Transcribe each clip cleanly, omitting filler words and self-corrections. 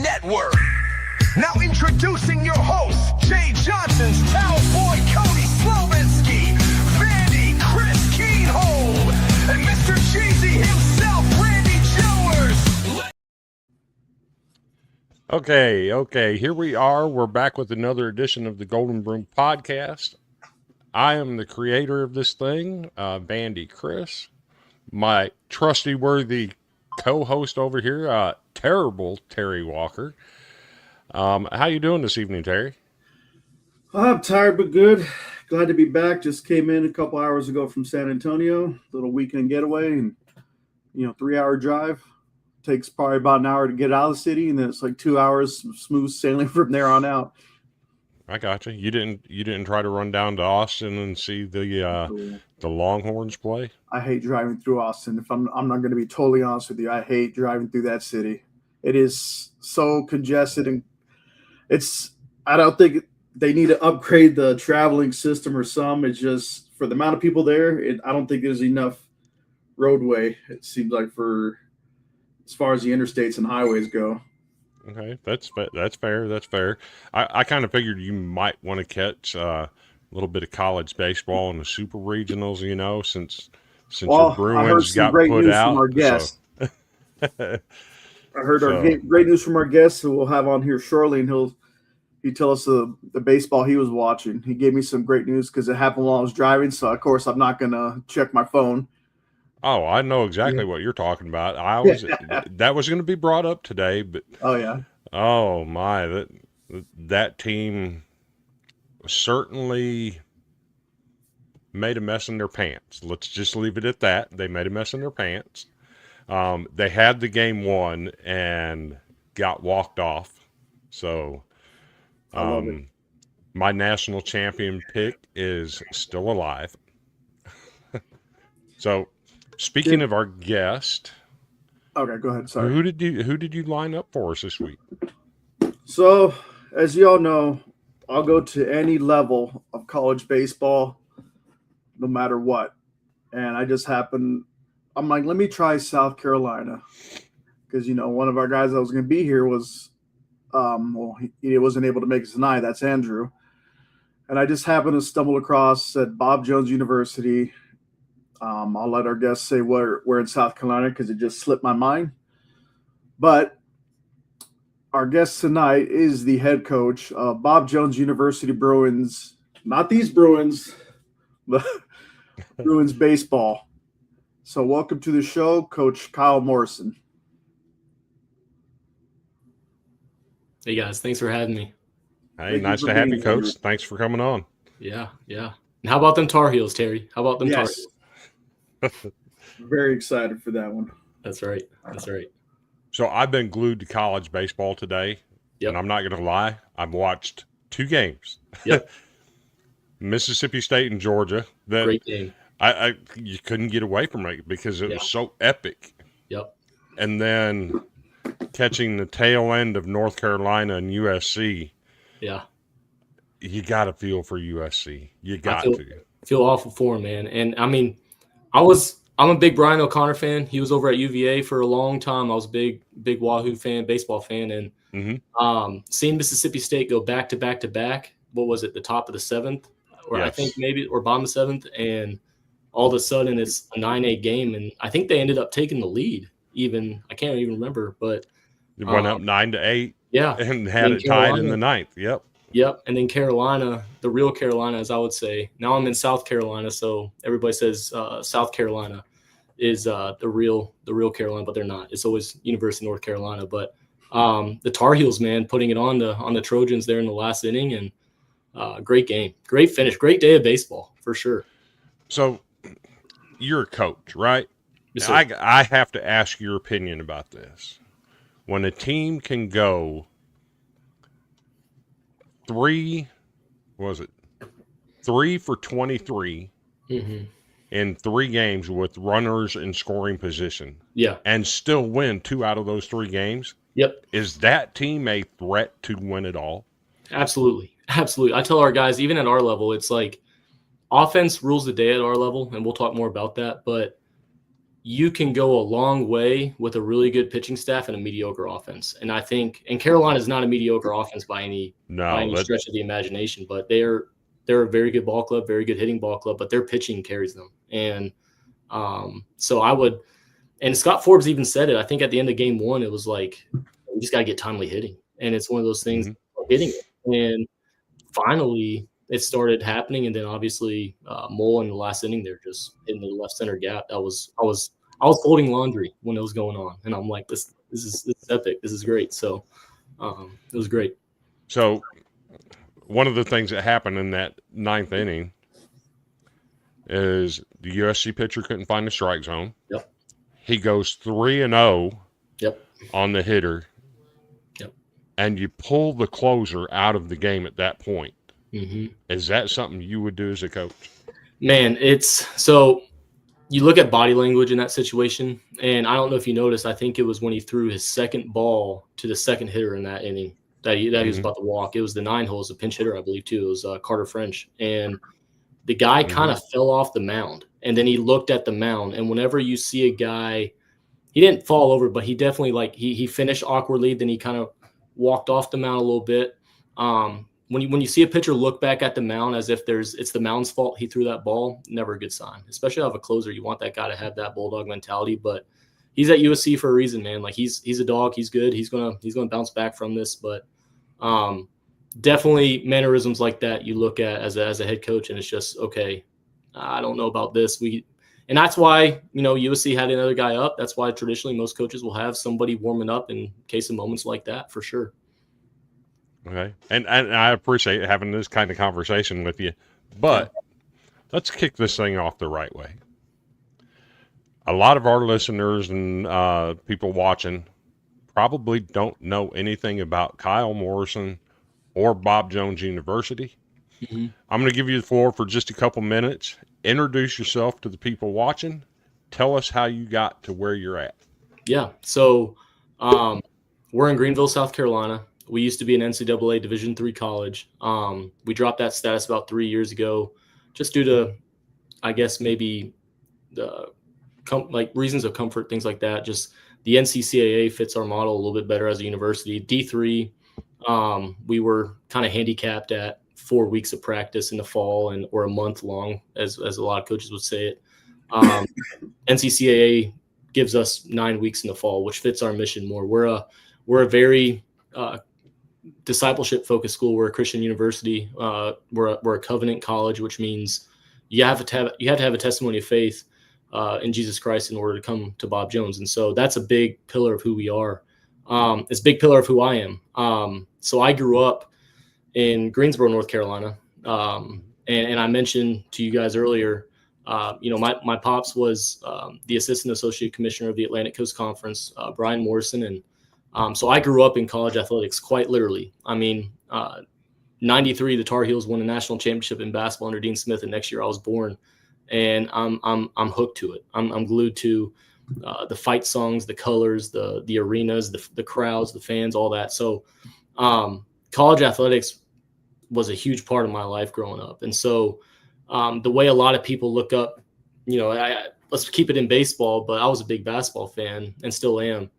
Network. Now introducing your hosts, Jay Johnson's Cowboy Cody Slovinsky, Vandy Chris Keenhold, and Mr. Cheesy himself, Randy Jowers. Okay, here we are. We're back with another edition of the Golden Broom Podcast. I am the creator of this thing, Vandy Chris. My trusty worthy co-host over here, terrible Terry Walker. How you doing this evening, Terry? I'm tired but good. Glad to be back. Just came in a couple hours ago from San Antonio. Little weekend getaway, and 3-hour drive. Takes probably about an hour to get out of the city, and then it's like 2 hours smooth sailing from there on out. I gotcha. You didn't try to run down to Austin and see the Longhorns play? I hate driving through Austin. If I'm not going to be totally honest with you, I hate driving through that city. It is so congested, and I don't think they need to upgrade the traveling system or some. It's just for the amount of people there. I don't think there's enough roadway. It seems like for as far as the interstates and highways go. Okay, that's fair. That's fair. I kind of figured you might want to catch a little bit of college baseball in the super regionals, since your Bruins got put out. From our guest. I heard great news from our guest, who we'll have on here shortly, and he'll tell us the baseball he was watching. He gave me some great news because it happened while I was driving, so of course I'm not gonna check my phone. Oh, I know exactly what you're talking about. That was going to be brought up today, but oh my, that team certainly made a mess in their pants. Let's just leave it at that. They made a mess in their pants. They had the game won and got walked off. So I love it. my national champion pick is still alive. So speaking of our guest, Okay, go ahead. Sorry. who did you line up for us this week? So, as you all know, I'll go to any level of college baseball, no matter what. And I just happened, I'm like, let me try South Carolina. Because, one of our guys that was going to be here was, he wasn't able to make it tonight. That's Andrew. And I just happened to stumble across at Bob Jones University. I'll let our guests say we're in South Carolina because it just slipped my mind. But our guest tonight is the head coach of Bob Jones University Bruins. Not these Bruins, but Bruins baseball. So welcome to the show, Coach Kyle Morrison. Hey guys, thanks for having me. Hey, nice to have you, Coach. Thanks for coming on. Yeah. And how about them Tar Heels, Terry? How about them Tar Heels? Very excited for that one. That's right. So I've been glued to college baseball today, and I'm not going to lie. I've watched 2 games. Yep. Mississippi State and Georgia. Great game. You couldn't get away from it because it was so epic. Yep. And then catching the tail end of North Carolina and USC. Yeah. You got to feel for USC. You got to. Feel awful for him, man. And I mean, I'm a big Brian O'Connor fan. He was over at UVA for a long time. I was a big Wahoo fan, baseball fan, and seeing Mississippi State go back to back to back. What was it? The top of the 7th, or yes. I think maybe, or bottom of the 7th, and all of a sudden it's a 9-8 game, and I think they ended up taking the lead. Even I can't even remember, but it went up 9-8. Yeah, and had it tied in the 9th. Yep, and then Carolina, the real Carolina, as I would say. Now I'm in South Carolina, so everybody says South Carolina is the real Carolina, but they're not. It's always University of North Carolina. But the Tar Heels, man, putting it on the Trojans there in the last inning, and great game, great finish, great day of baseball for sure. So you're a coach, right? Yes, I have to ask your opinion about this. When a team can go 3 for 23 in 3 games with runners in scoring position. Yeah. And still win 2 out of those 3 games. Yep. Is that team a threat to win it all? Absolutely. I tell our guys, even at our level, it's like offense rules the day at our level, and we'll talk more about that, but you can go a long way with a really good pitching staff and a mediocre offense. And I think, and Carolina is not a mediocre offense by any stretch of the imagination, but they're a very good ball club, very good hitting ball club, but their pitching carries them. And so I would, and Scott Forbes even said it, I think at the end of game 1, it was like, we just got to get timely hitting. And it's one of those things, hitting it. And finally it started happening. And then obviously Mole in the last inning there, just in the left center gap. I was folding laundry when it was going on. And I'm like, this is epic. This is great. So it was great. So one of the things that happened in that 9th inning is the USC pitcher couldn't find the strike zone. Yep. He goes 3-0 Yep. on the hitter. Yep. And you pull the closer out of the game at that point. Mm-hmm. Is that something you would do as a coach? Man, it's so you look at body language in that situation, and I don't know if you noticed, I think it was when he threw his second ball to the second hitter in that inning that he was about to walk. It was the 9 holes, a pinch hitter, I believe, too. It was Carter French. And the guy kind of fell off the mound, and then he looked at the mound. And whenever you see a guy, he didn't fall over, but he definitely he finished awkwardly. Then he kind of walked off the mound a little bit. When you see a pitcher look back at the mound as if it's the mound's fault he threw that ball, never a good sign. Especially out of a closer, you want that guy to have that bulldog mentality. But he's at USC for a reason, man. Like he's a dog. He's good. He's gonna bounce back from this. But definitely mannerisms like that you look at as a head coach, and it's just okay. I don't know about this. And that's why USC had another guy up. That's why traditionally most coaches will have somebody warming up in case of moments like that for sure. Okay. And I appreciate having this kind of conversation with you, but let's kick this thing off the right way. A lot of our listeners and people watching probably don't know anything about Kyle Morrison or Bob Jones University. Mm-hmm. I'm going to give you the floor for just a couple minutes. Introduce yourself to the people watching. Tell us how you got to where you're at. Yeah. So we're in Greenville, South Carolina. We used to be an NCAA Division III college. We dropped that status about 3 years ago, just due to, I guess, maybe the reasons of comfort, things like that. Just the NCCAA fits our model a little bit better as a university. D3, we were kind of handicapped at 4 weeks of practice in the fall or a month long, as a lot of coaches would say it. NCCAA gives us 9 weeks in the fall, which fits our mission more. We're a very discipleship focused school. We're a Christian university. We're a covenant college, which means you have to have a testimony of faith in Jesus Christ in order to come to Bob Jones. And so that's a big pillar of who we are. It's a big pillar of who I am. So I grew up in Greensboro, North Carolina. And I mentioned to you guys earlier, my pops was the assistant associate commissioner of the Atlantic Coast Conference, Brian Morrison. And so I grew up in college athletics quite literally. I mean, 93, the Tar Heels won a national championship in basketball under Dean Smith, and next year I was born. And I'm hooked to it. I'm glued to the fight songs, the colors, the arenas, the crowds, the fans, all that. So college athletics was a huge part of my life growing up. And so the way a lot of people look up, let's keep it in baseball, but I was a big basketball fan and still am.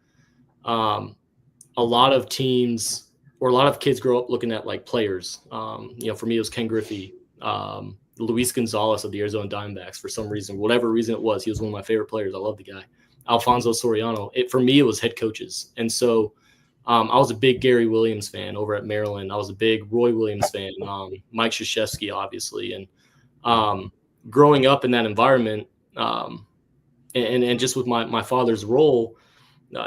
A lot of teams or a lot of kids grow up looking at like players. For me, it was Ken Griffey, Luis Gonzalez of the Arizona Diamondbacks. For some reason, whatever reason it was, he was one of my favorite players. I love the guy. Alfonso Soriano. For me, it was head coaches. And so I was a big Gary Williams fan over at Maryland. I was a big Roy Williams fan, Mike Krzyzewski, obviously. And growing up in that environment, and just with my father's role,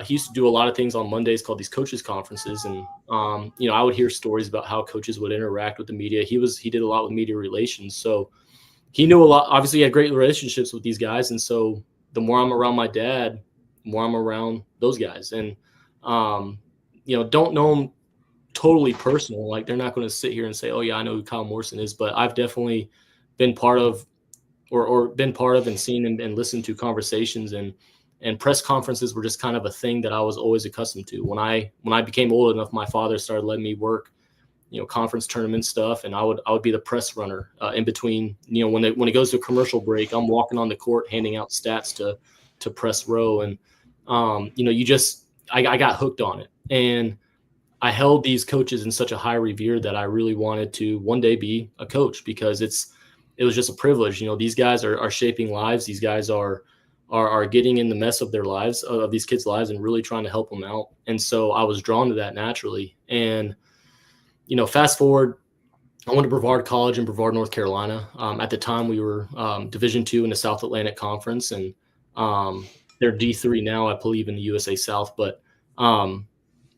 he used to do a lot of things on Mondays called these coaches conferences. And, I would hear stories about how coaches would interact with the media. He did a lot with media relations. So he knew a lot. Obviously, he had great relationships with these guys. And so the more I'm around my dad, the more I'm around those guys. And, don't know them totally personal. Like, they're not going to sit here and say, oh, yeah, I know who Kyle Morrison is. But I've definitely been part of or been part of and seen and listened to conversations, and press conferences were just kind of a thing that I was always accustomed to. When I became old enough, my father started letting me work, conference tournament stuff, and I would be the press runner in between. When it goes to a commercial break, I'm walking on the court handing out stats to press row, and I got hooked on it, and I held these coaches in such a high revere that I really wanted to one day be a coach, because it was just a privilege. These guys are shaping lives. These guys are getting in the mess of their lives, of these kids' lives, and really trying to help them out. And so I was drawn to that naturally. And, fast forward, I went to Brevard College in Brevard, North Carolina. At the time, we were Division II in the South Atlantic Conference, and they're D3 now, I believe, in the USA South. But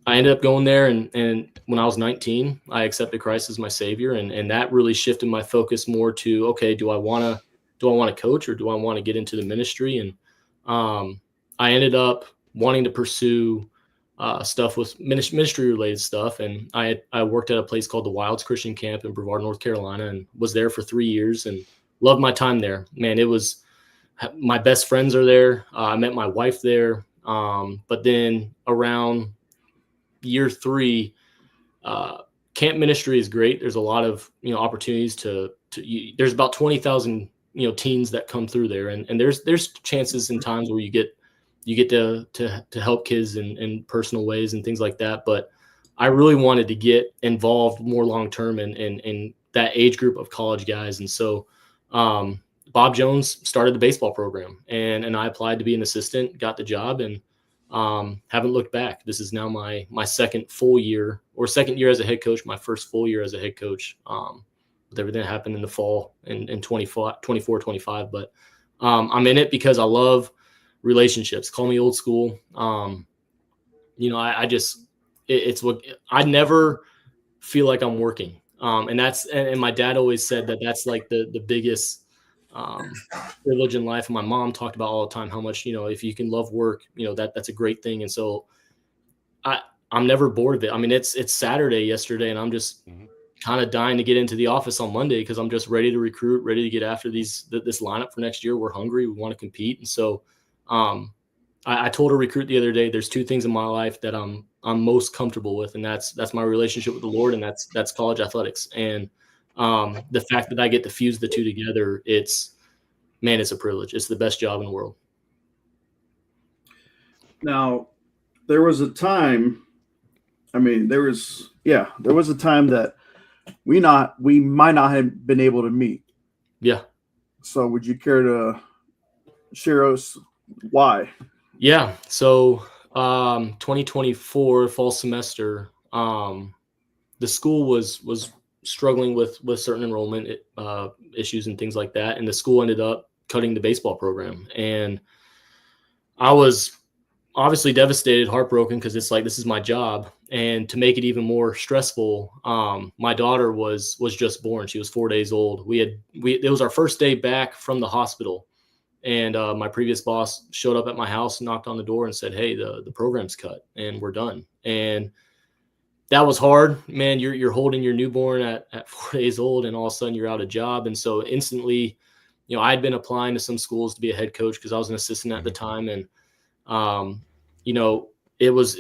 I ended up going there, and when I was 19, I accepted Christ as my Savior, and that really shifted my focus more to, okay, do I want to coach, or do I want to get into the ministry? And I ended up wanting to pursue stuff with ministry related stuff. And I worked at a place called the Wilds Christian Camp in Brevard, North Carolina, and was there for 3 years and loved my time there. Man, it was, my best friends are there. I met my wife there. But then around year 3, camp ministry is great. There's a lot of, opportunities there's about 20,000, teens that come through there. And there's chances and times where you get to help kids in personal ways and things like that. But I really wanted to get involved more long-term in that age group of college guys. And so, Bob Jones started the baseball program, and I applied to be an assistant, got the job, and haven't looked back. This is now my second year as a head coach, my first full year as a head coach, with everything that happened in the fall in 24, 25. But I'm in it because I love relationships. Call me old school. It's what I never feel like I'm working. And my dad always said that that's like the biggest privilege in life. And my mom talked about all the time how much, if you can love work, that's a great thing. And so I'm never bored of it. I mean, it's Saturday yesterday, and I'm just kind of dying to get into the office on Monday because I'm just ready to recruit, ready to get after this lineup for next year. We're hungry. We want to compete. And so I told a recruit the other day, there's two things in my life that I'm most comfortable with, and that's my relationship with the Lord, and that's college athletics. And the fact that I get to fuse the two together, it's a privilege. It's the best job in the world. Now, there was a time, there was a time that we might not have been able to meet. Yeah. So would you care to share us why? Yeah. So 2024 fall semester, the school was struggling with certain enrollment issues and things like that. And the school ended up cutting the baseball program. And I was obviously devastated, heartbroken, because it's like, this is my job. And to make it even more stressful, my daughter was just born. She was 4 days old. It was our first day back from the hospital. And my previous boss showed up at my house, knocked on the door and said, hey, the program's cut and we're done. And that was hard, man. You're holding your newborn at 4 days old, and all of a sudden you're out of job. And so instantly, I'd been applying to some schools to be a head coach because I was an assistant at the time. And, it was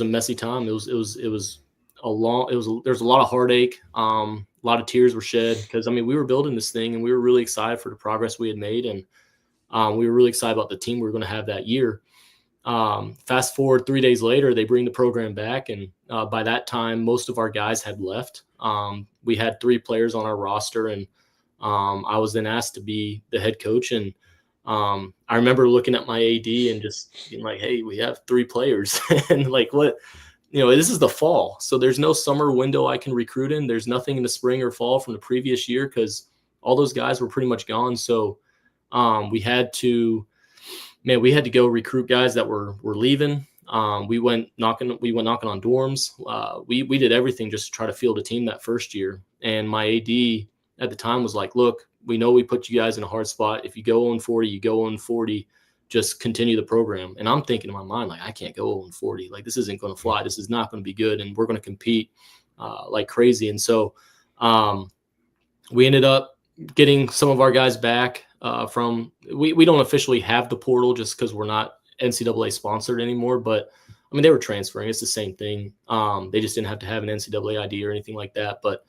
a messy time. There was a lot of heartache. A lot of tears were shed because, we were building this thing and we were really excited for the progress we had made. And we were really excited about the team we were going to have that year. Fast forward 3 days later, they bring the program back. And by that time, most of our guys had left. We had 3 players on our roster, and I was then asked to be the head coach. And I remember looking at my AD and just being like, hey, we have 3 players. And like, what, this is the fall. So there's no summer window I can recruit in. There's nothing in the spring or fall from the previous year because all those guys were pretty much gone. So we had to go recruit guys that were leaving. We went knocking on dorms. We did everything just to try to field a team that first year. And my AD at the time was like, look, we know we put you guys in a hard spot. If you go 0-40, you go 0-40, just continue the program. And I'm thinking in my mind, like, I can't go 0-40. Like, this isn't going to fly. This is not going to be good. And we're going to compete like crazy. And so we ended up getting some of our guys back we don't officially have the portal just because we're not NCAA sponsored anymore. But they were transferring. It's the same thing. They just didn't have to have an NCAA ID or anything like that. But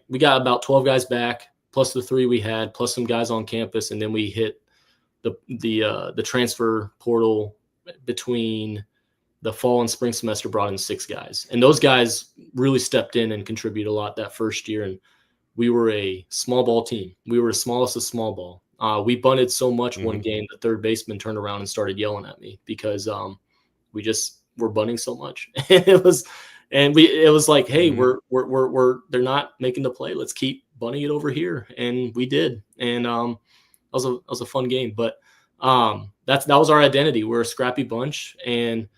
we got about 12 guys back, plus the 3 we had, plus some guys on campus, and then we hit the transfer portal between the fall and spring semester, brought in 6 guys, and those guys really stepped in and contributed a lot that first year. And we were a small ball team. We were the smallest of small ball. We bunted so much one game, the third baseman turned around and started yelling at me because we just were bunting so much. It was like, hey, they're not making the play. Let's keep bunting it over here. And we did. And that was a fun game. But that was our identity. We're a scrappy bunch, and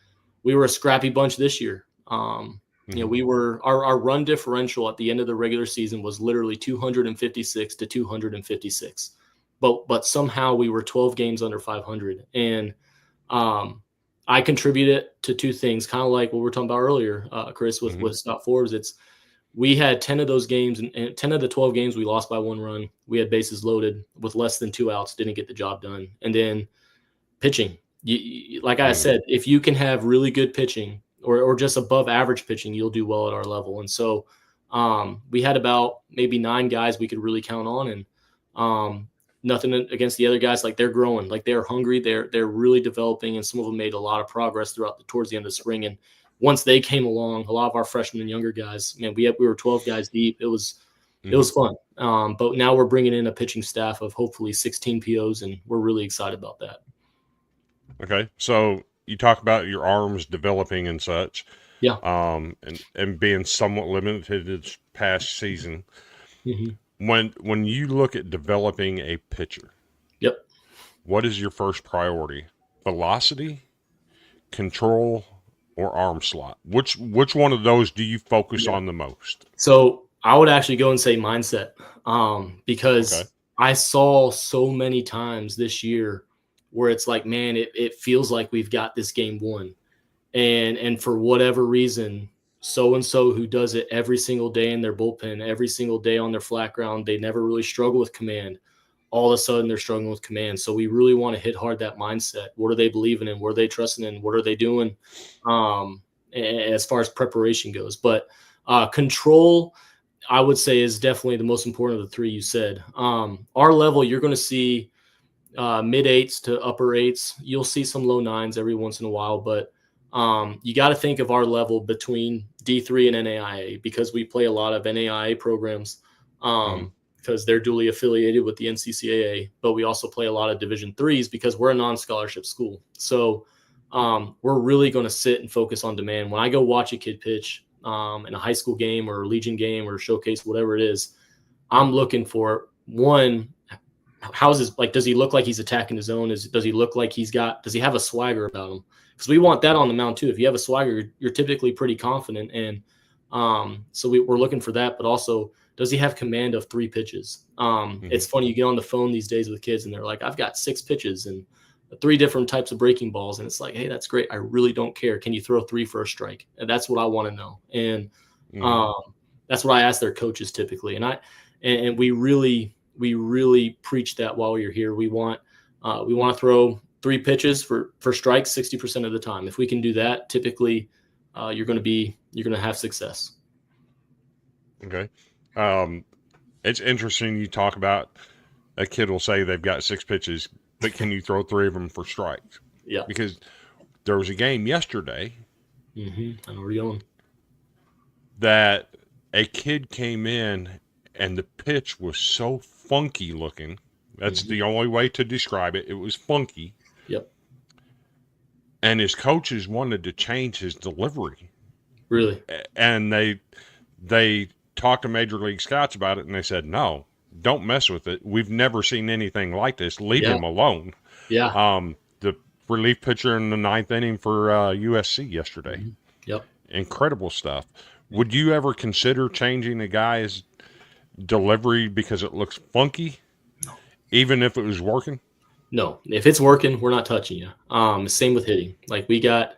we were a scrappy bunch this year. We were our run differential at the end of the regular season was literally 256 to 256. But somehow we were 12 games under 500. And I contributed to 2 things, kind of like what we were talking about earlier, Chris, with Scott Forbes. We had 10 of those games, and 10 of the 12 games we lost by 1 run. We had bases loaded with less than 2 outs, didn't get the job done. And then pitching. Like I said, if you can have really good pitching or just above average pitching, you'll do well at our level. And so we had about maybe 9 guys we could really count on, and nothing against the other guys. Like, they're growing, like they're hungry. They're really developing, and some of them made a lot of progress towards the end of the spring. And once they came along, a lot of our freshmen and younger guys, man, we were 12 guys deep. It was fun. But now we're bringing in a pitching staff of hopefully 16 POs, and we're really excited about that. Okay. So you talk about your arms developing and such. Yeah. And being somewhat limited this past season. Mm-hmm. When you look at developing a pitcher, yep, what is your first priority? Velocity, control, or arm slot? Which one of those do you focus on the most? So I would actually go and say mindset, because Okay. I saw so many times this year where it's like, man, it feels like we've got this game won. And for whatever reason, so-and-so who does it every single day in their bullpen, every single day on their flat ground, they never really struggle with command. All of a sudden they're struggling with command. So we really want to hit hard that mindset. What are they believing in? What are they trusting in? What are they doing as far as preparation goes? But control, I would say, is definitely the most important of the three you said. Our level, you're going to see mid eights to upper eights. You'll see some low nines every once in a while, but you got to think of our level between D3 and NAIA, because we play a lot of NAIA programs because they're duly affiliated with the NCCAA, but we also play a lot of Division threes because we're a non-scholarship school. So we're really going to sit and focus on demand. When I go watch a kid pitch in a high school game or a Legion game or showcase, whatever it is, I'm looking for, one, how's his, like, does he look like he's attacking his zone? Does he look like does he have a swagger about him? Because we want that on the mound too. If you have a swagger, you're typically pretty confident. And so we're looking for that, but also, does he have command of 3 pitches? It's funny, you get on the phone these days with kids and they're like, I've got 6 pitches and 3 different types of breaking balls. And it's like, hey, that's great. I really don't care. Can you throw 3 for a strike? And that's what I want to know. And that's what I ask their coaches typically. And we really preach that while you're here. We want to throw 3 pitches for strikes 60% of the time. If we can do that, typically you're going to have success. Okay. It's interesting you talk about a kid will say they've got 6 pitches, but can you throw 3 of them for strikes? Yeah. Because there was a game yesterday I know where you're going. that a kid came in and the pitch was so funky looking. That's the only way to describe it. It was funky. Yep. And his coaches wanted to change his delivery. Really? And they talked to Major League Scouts about it, and they said, no, don't mess with it. We've never seen anything like this. Leave him alone. Yeah. The relief pitcher in the 9th inning for USC yesterday. Yep. Incredible stuff. Would you ever consider changing a guy's delivery because it looks funky, even if it was working? No. If it's working, we're not touching you. Same with hitting. Like we don't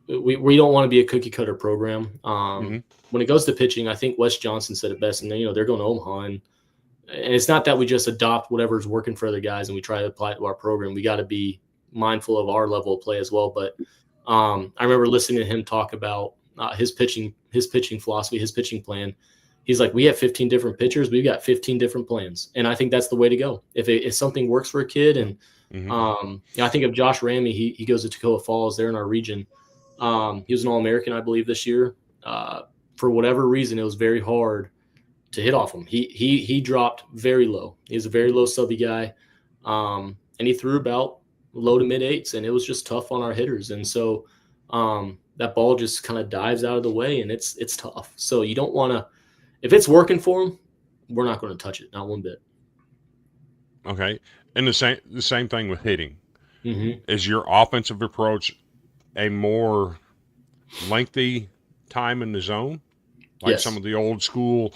want to be a cookie cutter program. When it goes to pitching, I think Wes Johnson said it best, and then, they're going to Omaha, and it's not that we just adopt whatever's working for other guys and we try to apply it to our program. We got to be mindful of our level of play as well. But I remember listening to him talk about his pitching philosophy, his pitching plan. He's like, we have 15 different pitchers. We've got 15 different plans. And I think that's the way to go. If something works for a kid, and I think of Josh Ramey, he goes to Toccoa Falls. They're in our region. He was an All-American, I believe, this year. For whatever reason, it was very hard to hit off him. He dropped very low. He's a very low subby guy. And he threw about low to mid 8s, and it was just tough on our hitters. And so that ball just kind of dives out of the way, and it's tough. So you don't want to, if it's working for him, we're not going to touch it, not one bit. Okay. And the same thing with hitting. Is your offensive approach a more lengthy time in the zone, like some of the old school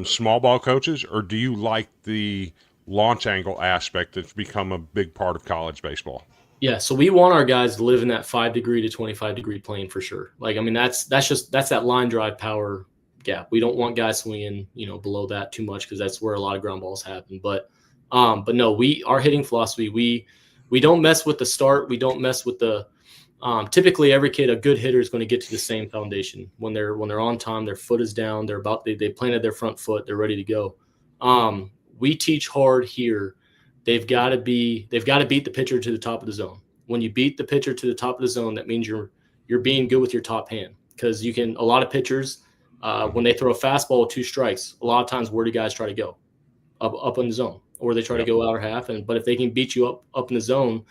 small ball coaches, or do you like the launch angle aspect that's become a big part of college baseball? Yeah, so we want our guys to live in that 5 degree to 25 degree plane for sure. Like, I mean, that's that line drive power gap. We don't want guys swinging, below that too much, because that's where a lot of ground balls happen. But no, our hitting philosophy, we don't mess with the start. We don't mess with the typically every kid, a good hitter, is going to get to the same foundation when they're on time. Their foot is down. They planted their front foot. They're ready to go. We teach hard here. They've got to beat the pitcher to the top of the zone. When you beat the pitcher to the top of the zone, that means you're being good with your top hand, because a lot of pitchers, when they throw a fastball with 2 strikes, a lot of times where do guys try to go? Up in the zone, or they try to go outer half. But if they can beat you up in the zone,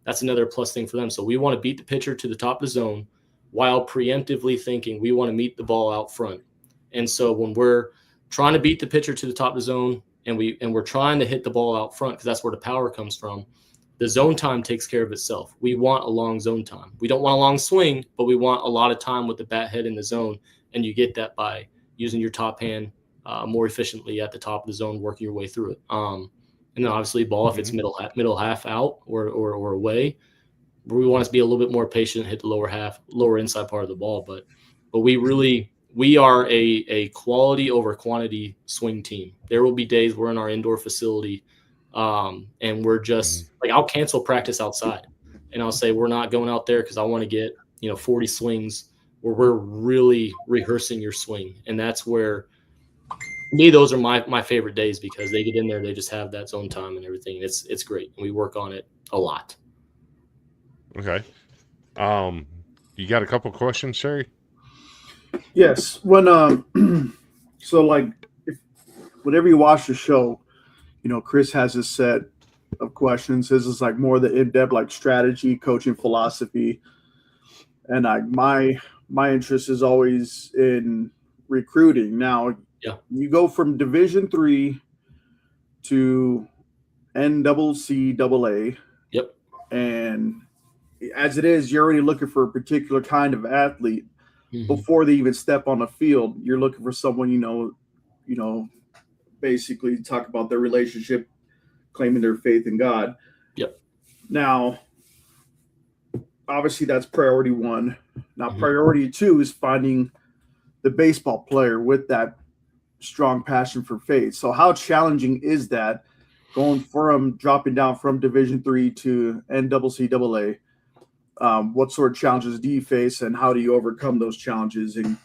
that's another plus thing for them. So we want to beat the pitcher to the top of the zone while preemptively thinking we want to meet the ball out front. And so when we're trying to beat the pitcher to the top of the zone, and we're trying to hit the ball out front, because that's where the power comes from, the zone time takes care of itself. We want a long zone time. We don't want a long swing, but we want a lot of time with the bat head in the zone, and you get that by using your top hand more efficiently at the top of the zone, working your way through it. And then obviously ball, if it's middle half out or away, we want to be a little bit more patient, hit the lower inside part of the ball. But we are a quality over quantity swing team. There will be days we're in our indoor facility and we're just like, I'll cancel practice outside and I'll say, we're not going out there because I want to get, 40 swings where we're really rehearsing your swing. And that's where, me, those are my favorite days because they get in there, they just have that zone time and everything. It's great. And we work on it a lot. Okay. You got a couple questions, Sherry? Yes. When so like whenever you watch the show, Chris has his set of questions. His is like more the in-depth like strategy, coaching philosophy. And my interest is always in recruiting. Now you go from Division III to NCAA. Yep. And as it is, you're already looking for a particular kind of athlete before they even step on the field. You're looking for someone, basically talk about their relationship, claiming their faith in God. Yep. Now, obviously that's priority one. Now, priority two is finding the baseball player with that strong passion for faith. So how challenging is that dropping down from Division III to NCAA? What sort of challenges do you face, and how do you overcome those challenges in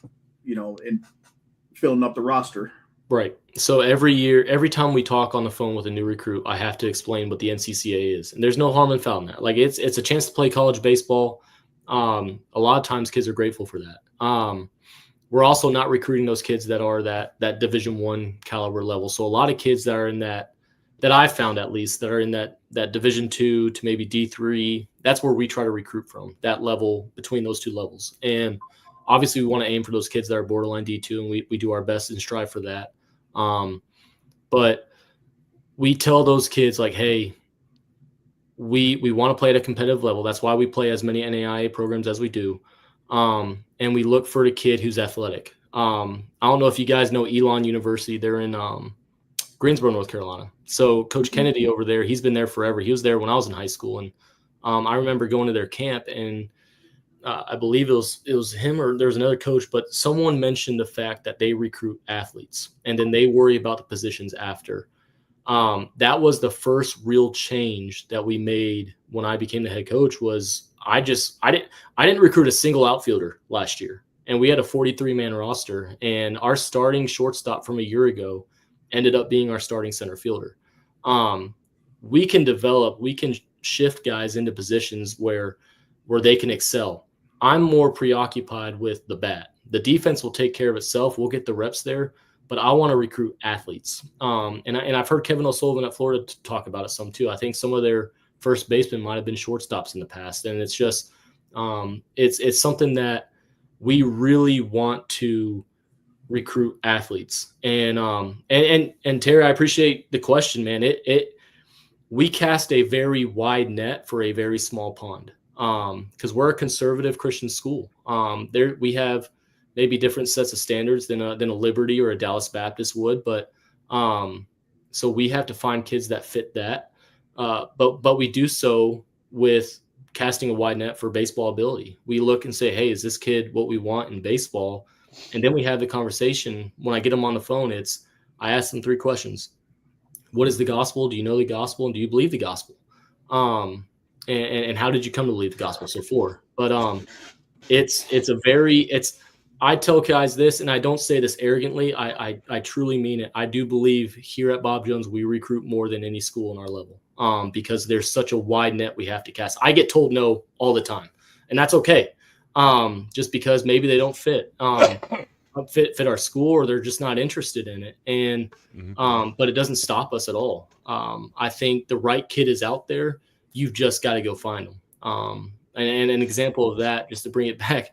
filling up the roster? Right. So every time we talk on the phone with a new recruit, I have to explain what the NCCA is. And there's no harm in foul in that. Like it's a chance to play college baseball. A lot of times kids are grateful for that. We're also not recruiting those kids that are that Division I caliber level. So a lot of kids that are in that I've found at least that are in that Division II to maybe D3, that's where we try to recruit from, that level between those two levels. And obviously we want to aim for those kids that are borderline D2, and we do our best and strive for that. But we tell those kids like, hey, we want to play at a competitive level. That's why we play as many NAIA programs as we do. And we look for a kid who's athletic. I don't know if you guys know Elon University. They're in Greensboro, North Carolina. So Coach Kennedy over there, he's been there forever. He was there when I was in high school. And I remember going to their camp, and I believe it was him or there was another coach, but someone mentioned the fact that they recruit athletes and then they worry about the positions after. That was the first real change that we made when I became the head coach. Was I didn't recruit a single outfielder last year, and we had a 43-man roster, and our starting shortstop from a year ago ended up being our starting center fielder. We can shift guys into positions where they can excel. I'm more preoccupied with the bat. The defense will take care of itself. We'll get the reps there, but I want to recruit athletes. And I've heard Kevin O'Sullivan at Florida talk about it some too. I think some of their first basemen might have been shortstops in the past. And it's just, it's something that we really want to recruit athletes. And Terry, I appreciate the question, man. We cast a very wide net for a very small pond. Because we're a conservative Christian school. We have maybe different sets of standards than a Liberty or a Dallas Baptist would, but so we have to find kids that fit that. But we do so with casting a wide net for baseball ability. We look and say, hey, is this kid what we want in baseball? And then we have the conversation. When I get them on the phone, I ask them 3 questions. What is the gospel? Do you know the gospel? And do you believe the gospel? And how did you come to believe the gospel? So 4. But I tell guys this, and I don't say this arrogantly. I truly mean it. I do believe here at Bob Jones, we recruit more than any school in our level, because there's such a wide net we have to cast. I get told no all the time, and that's okay. Just because maybe they don't fit our school, or they're just not interested in it. And but it doesn't stop us at all. I think the right kid is out there. You've just got to go find them. And an example of that, just to bring it back,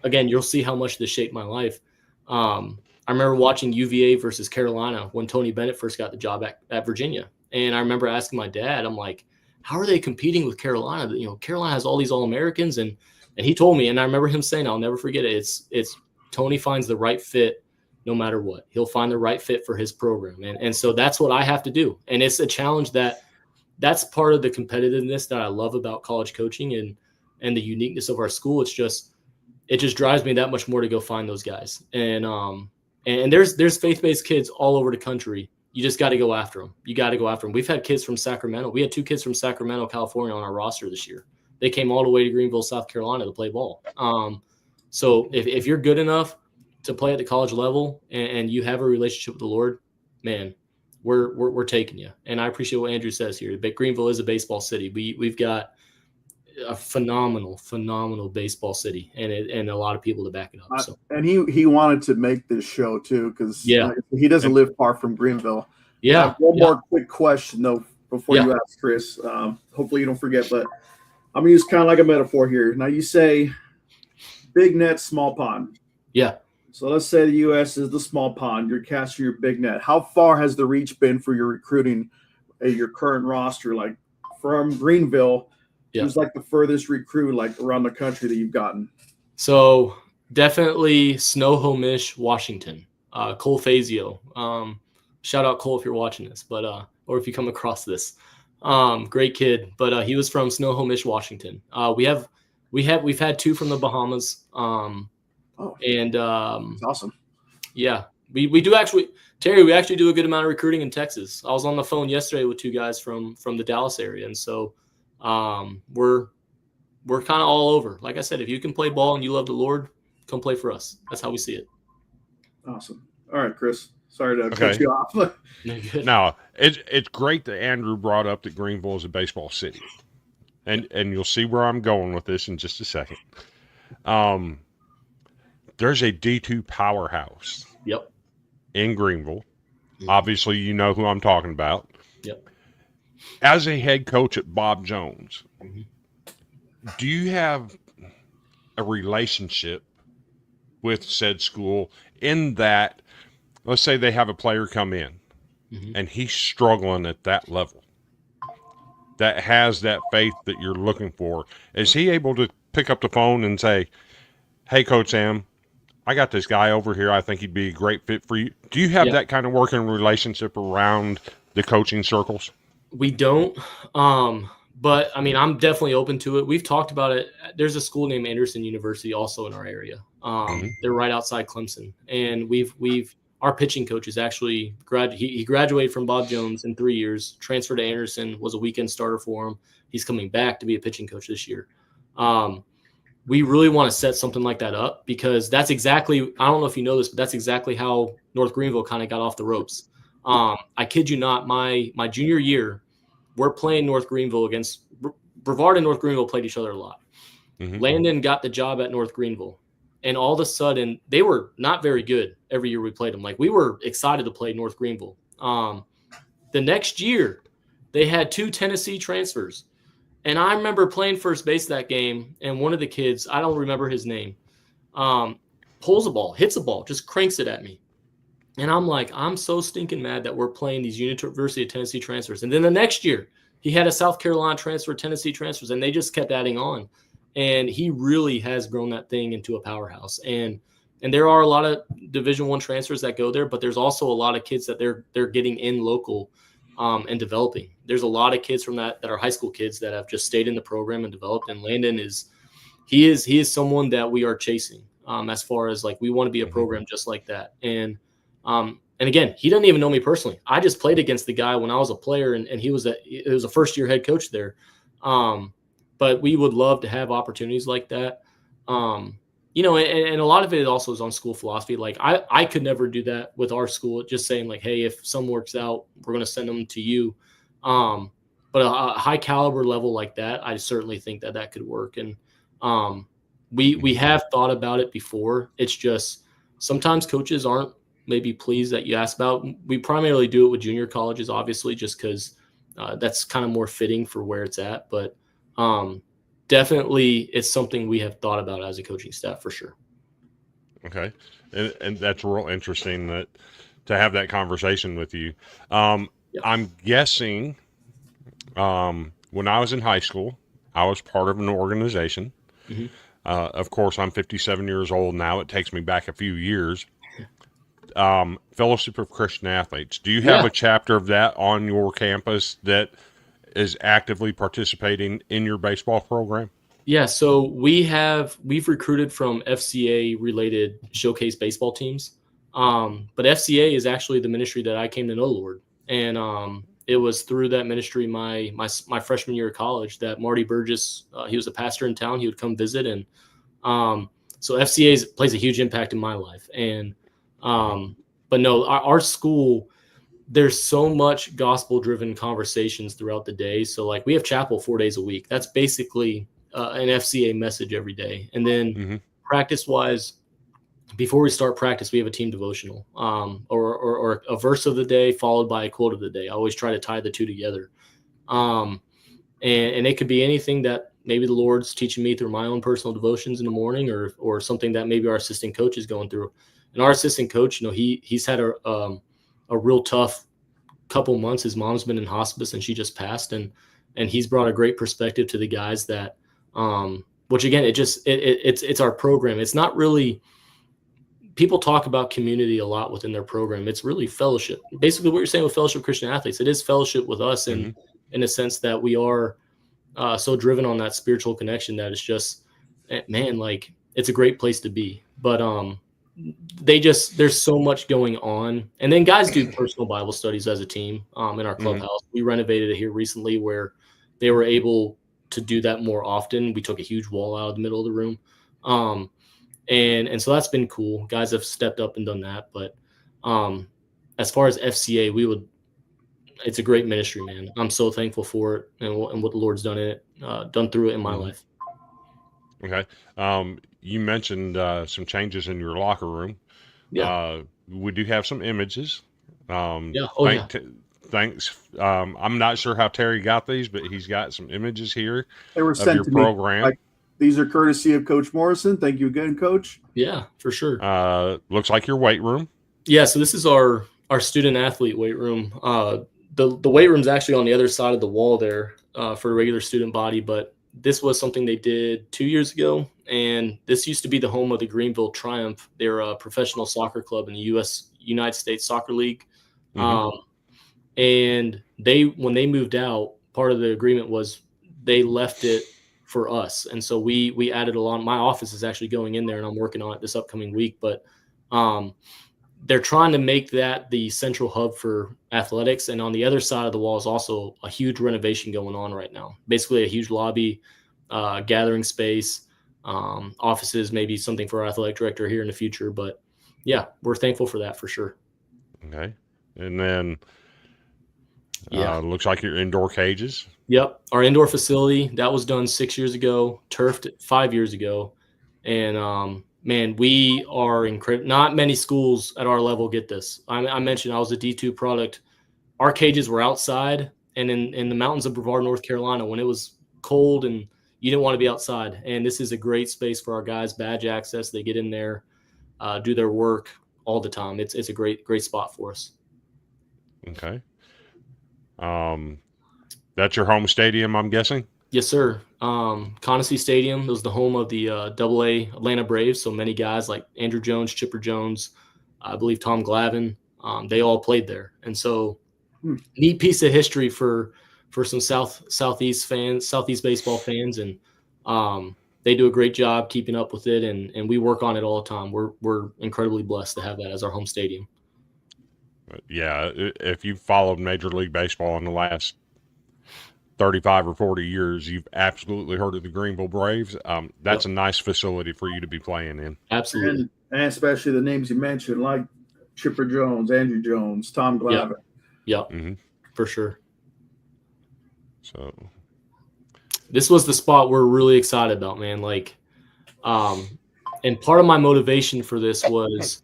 again, you'll see how much this shaped my life. I remember watching UVA versus Carolina when Tony Bennett first got the job at Virginia. And I remember asking my dad, I'm like, how are they competing with Carolina? Carolina has all these All-Americans. And he told me, and I remember him saying, I'll never forget it. It's Tony finds the right fit no matter what. He'll find the right fit for his program. And so that's what I have to do. And it's a challenge that's part of the competitiveness that I love about college coaching and the uniqueness of our school. It just drives me that much more to go find those guys. And there's faith-based kids all over the country. You just got to go after them. You got to go after them. We've had kids from Sacramento. We had 2 kids from Sacramento, California on our roster this year. They came all the way to Greenville, South Carolina to play ball. So if you're good enough to play at the college level and you have a relationship with the Lord, man, we're taking you. And I appreciate what Andrew says here. But Greenville is a baseball city. We've got a phenomenal baseball city and a lot of people to back it up. So. And he wanted to make this show too, because he doesn't live far from Greenville. Yeah. I have one more quick question though before you ask Chris. Hopefully you don't forget, but I'm gonna use kind of like a metaphor here. Now you say big net, small pond. Yeah. So let's say the U.S. is the small pond. You're casting your big net. How far has the reach been for your recruiting, your current roster? Like from Greenville, who's like the furthest recruit like around the country that you've gotten? So definitely Snohomish, Washington. Cole Fazio. Shout out Cole if you're watching this, but or if you come across this. Great kid, but he was from Snohomish, Washington. We've had 2 from the Bahamas. And that's awesome. Yeah, we do actually, Terry. We actually do a good amount of recruiting in Texas. I was on the phone yesterday with 2 guys from the Dallas area, and so we're kind of all over. Like I said, if you can play ball and you love the Lord, come play for us. That's how we see it. Awesome. All right, Chris. Sorry to cut you off. No, it's great that Andrew brought up that Greenville is a baseball city, and you'll see where I'm going with this in just a second. There's a D2 powerhouse. Yep. In Greenville. Mm-hmm. Obviously, you know who I'm talking about. Yep. As a head coach at Bob Jones, do you have a relationship with said school in that, let's say they have a player come in and he's struggling at that level, that has that faith that you're looking for? Is he able to pick up the phone and say, hey, Coach Sam, I got this guy over here. I think he'd be a great fit for you. Do you have that kind of working relationship around the coaching circles? We don't. But I mean, I'm definitely open to it. We've talked about it. There's a school named Anderson University also in our area. They're right outside Clemson. And our pitching coach is actually he graduated from Bob Jones in 3 years, transferred to Anderson, was a weekend starter for him. He's coming back to be a pitching coach this year. We really want to set something like that up because that's exactly, I don't know if you know this, but that's exactly how North Greenville kind of got off the ropes. I kid you not, my junior year, we're playing North Greenville against Brevard and North Greenville played each other a lot. Landon got the job at North Greenville, and all of a sudden they were not very good every year we played them. Like we were excited to play North Greenville. The next year they had 2 Tennessee transfers. And I remember playing first base that game, and one of the kids, I don't remember his name, pulls a ball, hits a ball, just cranks it at me. And I'm like, I'm so stinking mad that we're playing these University of Tennessee transfers. And then the next year, he had a South Carolina transfer, Tennessee transfers, and they just kept adding on. And he really has grown that thing into a powerhouse. And there are a lot of Division I transfers that go there, but there's also a lot of kids that they're getting in local and developing. There's a lot of kids from that are high school kids that have just stayed in the program and developed. And Landon is someone that we are chasing as far as like we want to be a program just like that. And again, he doesn't even know me personally. I just played against the guy when I was a player, and it was a first year head coach there. But we would love to have opportunities like that. And a lot of it also is on school philosophy. Like I could never do that with our school, just saying like, hey, if some works out, we're going to send them to you. But a high caliber level like that, I certainly think that could work. And we have thought about it before. It's just sometimes coaches aren't maybe pleased that you asked about. We primarily do it with junior colleges, obviously, just because that's kind of more fitting for where it's at. But definitely it's something we have thought about as a coaching staff for sure. Okay. And that's real interesting to have that conversation with you. I'm guessing when I was in high school, I was part of an organization. Of course, I'm 57 years old now. It takes me back a few years. Fellowship of Christian Athletes. Do you have Yeah. a chapter of that on your campus that is actively participating in your baseball program? Yeah, so we've recruited from FCA related showcase baseball teams. But FCA is actually the ministry that I came to know the Lord. And it was through that ministry my freshman year of college that Marty Burgess, he was a pastor in town, he would come visit. And so FCA plays a huge impact in my life. And but no, our school, there's so much gospel driven conversations throughout the day. So like we have chapel 4 days a week. That's basically an FCA message every day. And then practice wise, before we start practice, we have a team devotional or a verse of the day followed by a quote of the day. I always try to tie the two together. And it could be anything that maybe the Lord's teaching me through my own personal devotions in the morning or something that maybe our assistant coach is going through. And our assistant coach, he's had a real tough couple months. His mom's been in hospice and she just passed. And he's brought a great perspective to the guys that, which again, it's our program. It's not really, people talk about community a lot within their program. It's really fellowship. Basically what you're saying with Fellowship of Christian Athletes, it is fellowship with us in a sense that we are so driven on that spiritual connection that it's just, man, like it's a great place to be. But, there's so much going on. And then guys do personal Bible studies as a team in our clubhouse. We renovated it here recently where they were able to do that more often. We took a huge wall out of the middle of the room. And so that's been cool. Guys have stepped up and done that. But as far as FCA, it's a great ministry, man. I'm so thankful for it and what the Lord's done in it, done through it in my life. Okay. You mentioned some changes in your locker room. Yeah. We do have some images. Yeah. Thanks. I'm not sure how Terry got these, but he's got some images here They were of sent your to program. me. Like, these are courtesy of Coach Morrison. Thank you again, Coach. Yeah, for sure. Looks like your weight room. Yeah, so this is our student athlete weight room. The weight room's actually on the other side of the wall there for a regular student body, but this was something they did 2 years ago, and this used to be the home of the Greenville Triumph. They're a professional soccer club in the United States Soccer League. And when they moved out, part of the agreement was they left it for us. And so we added a lot. My office is actually going in there and I'm working on it this upcoming week, but they're trying to make that the central hub for athletics. And on the other side of the wall is also a huge renovation going on right now. Basically a huge lobby, gathering space, offices, maybe something for our athletic director here in the future. But yeah, we're thankful for that for sure. Okay. And then looks like your indoor cages. Yep. Our indoor facility, that was done 6 years ago, turfed 5 years ago. And man, we are incredible. Not many schools at our level get this. I mentioned I was a D2 product. Our cages were outside and in the mountains of Brevard, North Carolina, when it was cold and you didn't want to be outside. And this is a great space for our guys, badge access. They get in there, do their work all the time. It's a great spot for us. Okay. That's your home stadium, I'm guessing? Yes, sir. Conacy Stadium was the home of the AA Atlanta Braves. So many guys like Andrew Jones, Chipper Jones, I believe Tom Glavine, they all played there. And so neat piece of history for some Southeast baseball fans. And they do a great job keeping up with it. And we work on it all the time. We're incredibly blessed to have that as our home stadium. Yeah. If you've followed Major League Baseball in the last 35 or 40 years, you've absolutely heard of the Greenville Braves. That's a nice facility for you to be playing in. Absolutely. And especially the names you mentioned, like Chipper Jones, Andrew Jones, Tom Glavine. Yeah, for sure. So this was the spot we're really excited about, man. Like, and part of my motivation for this was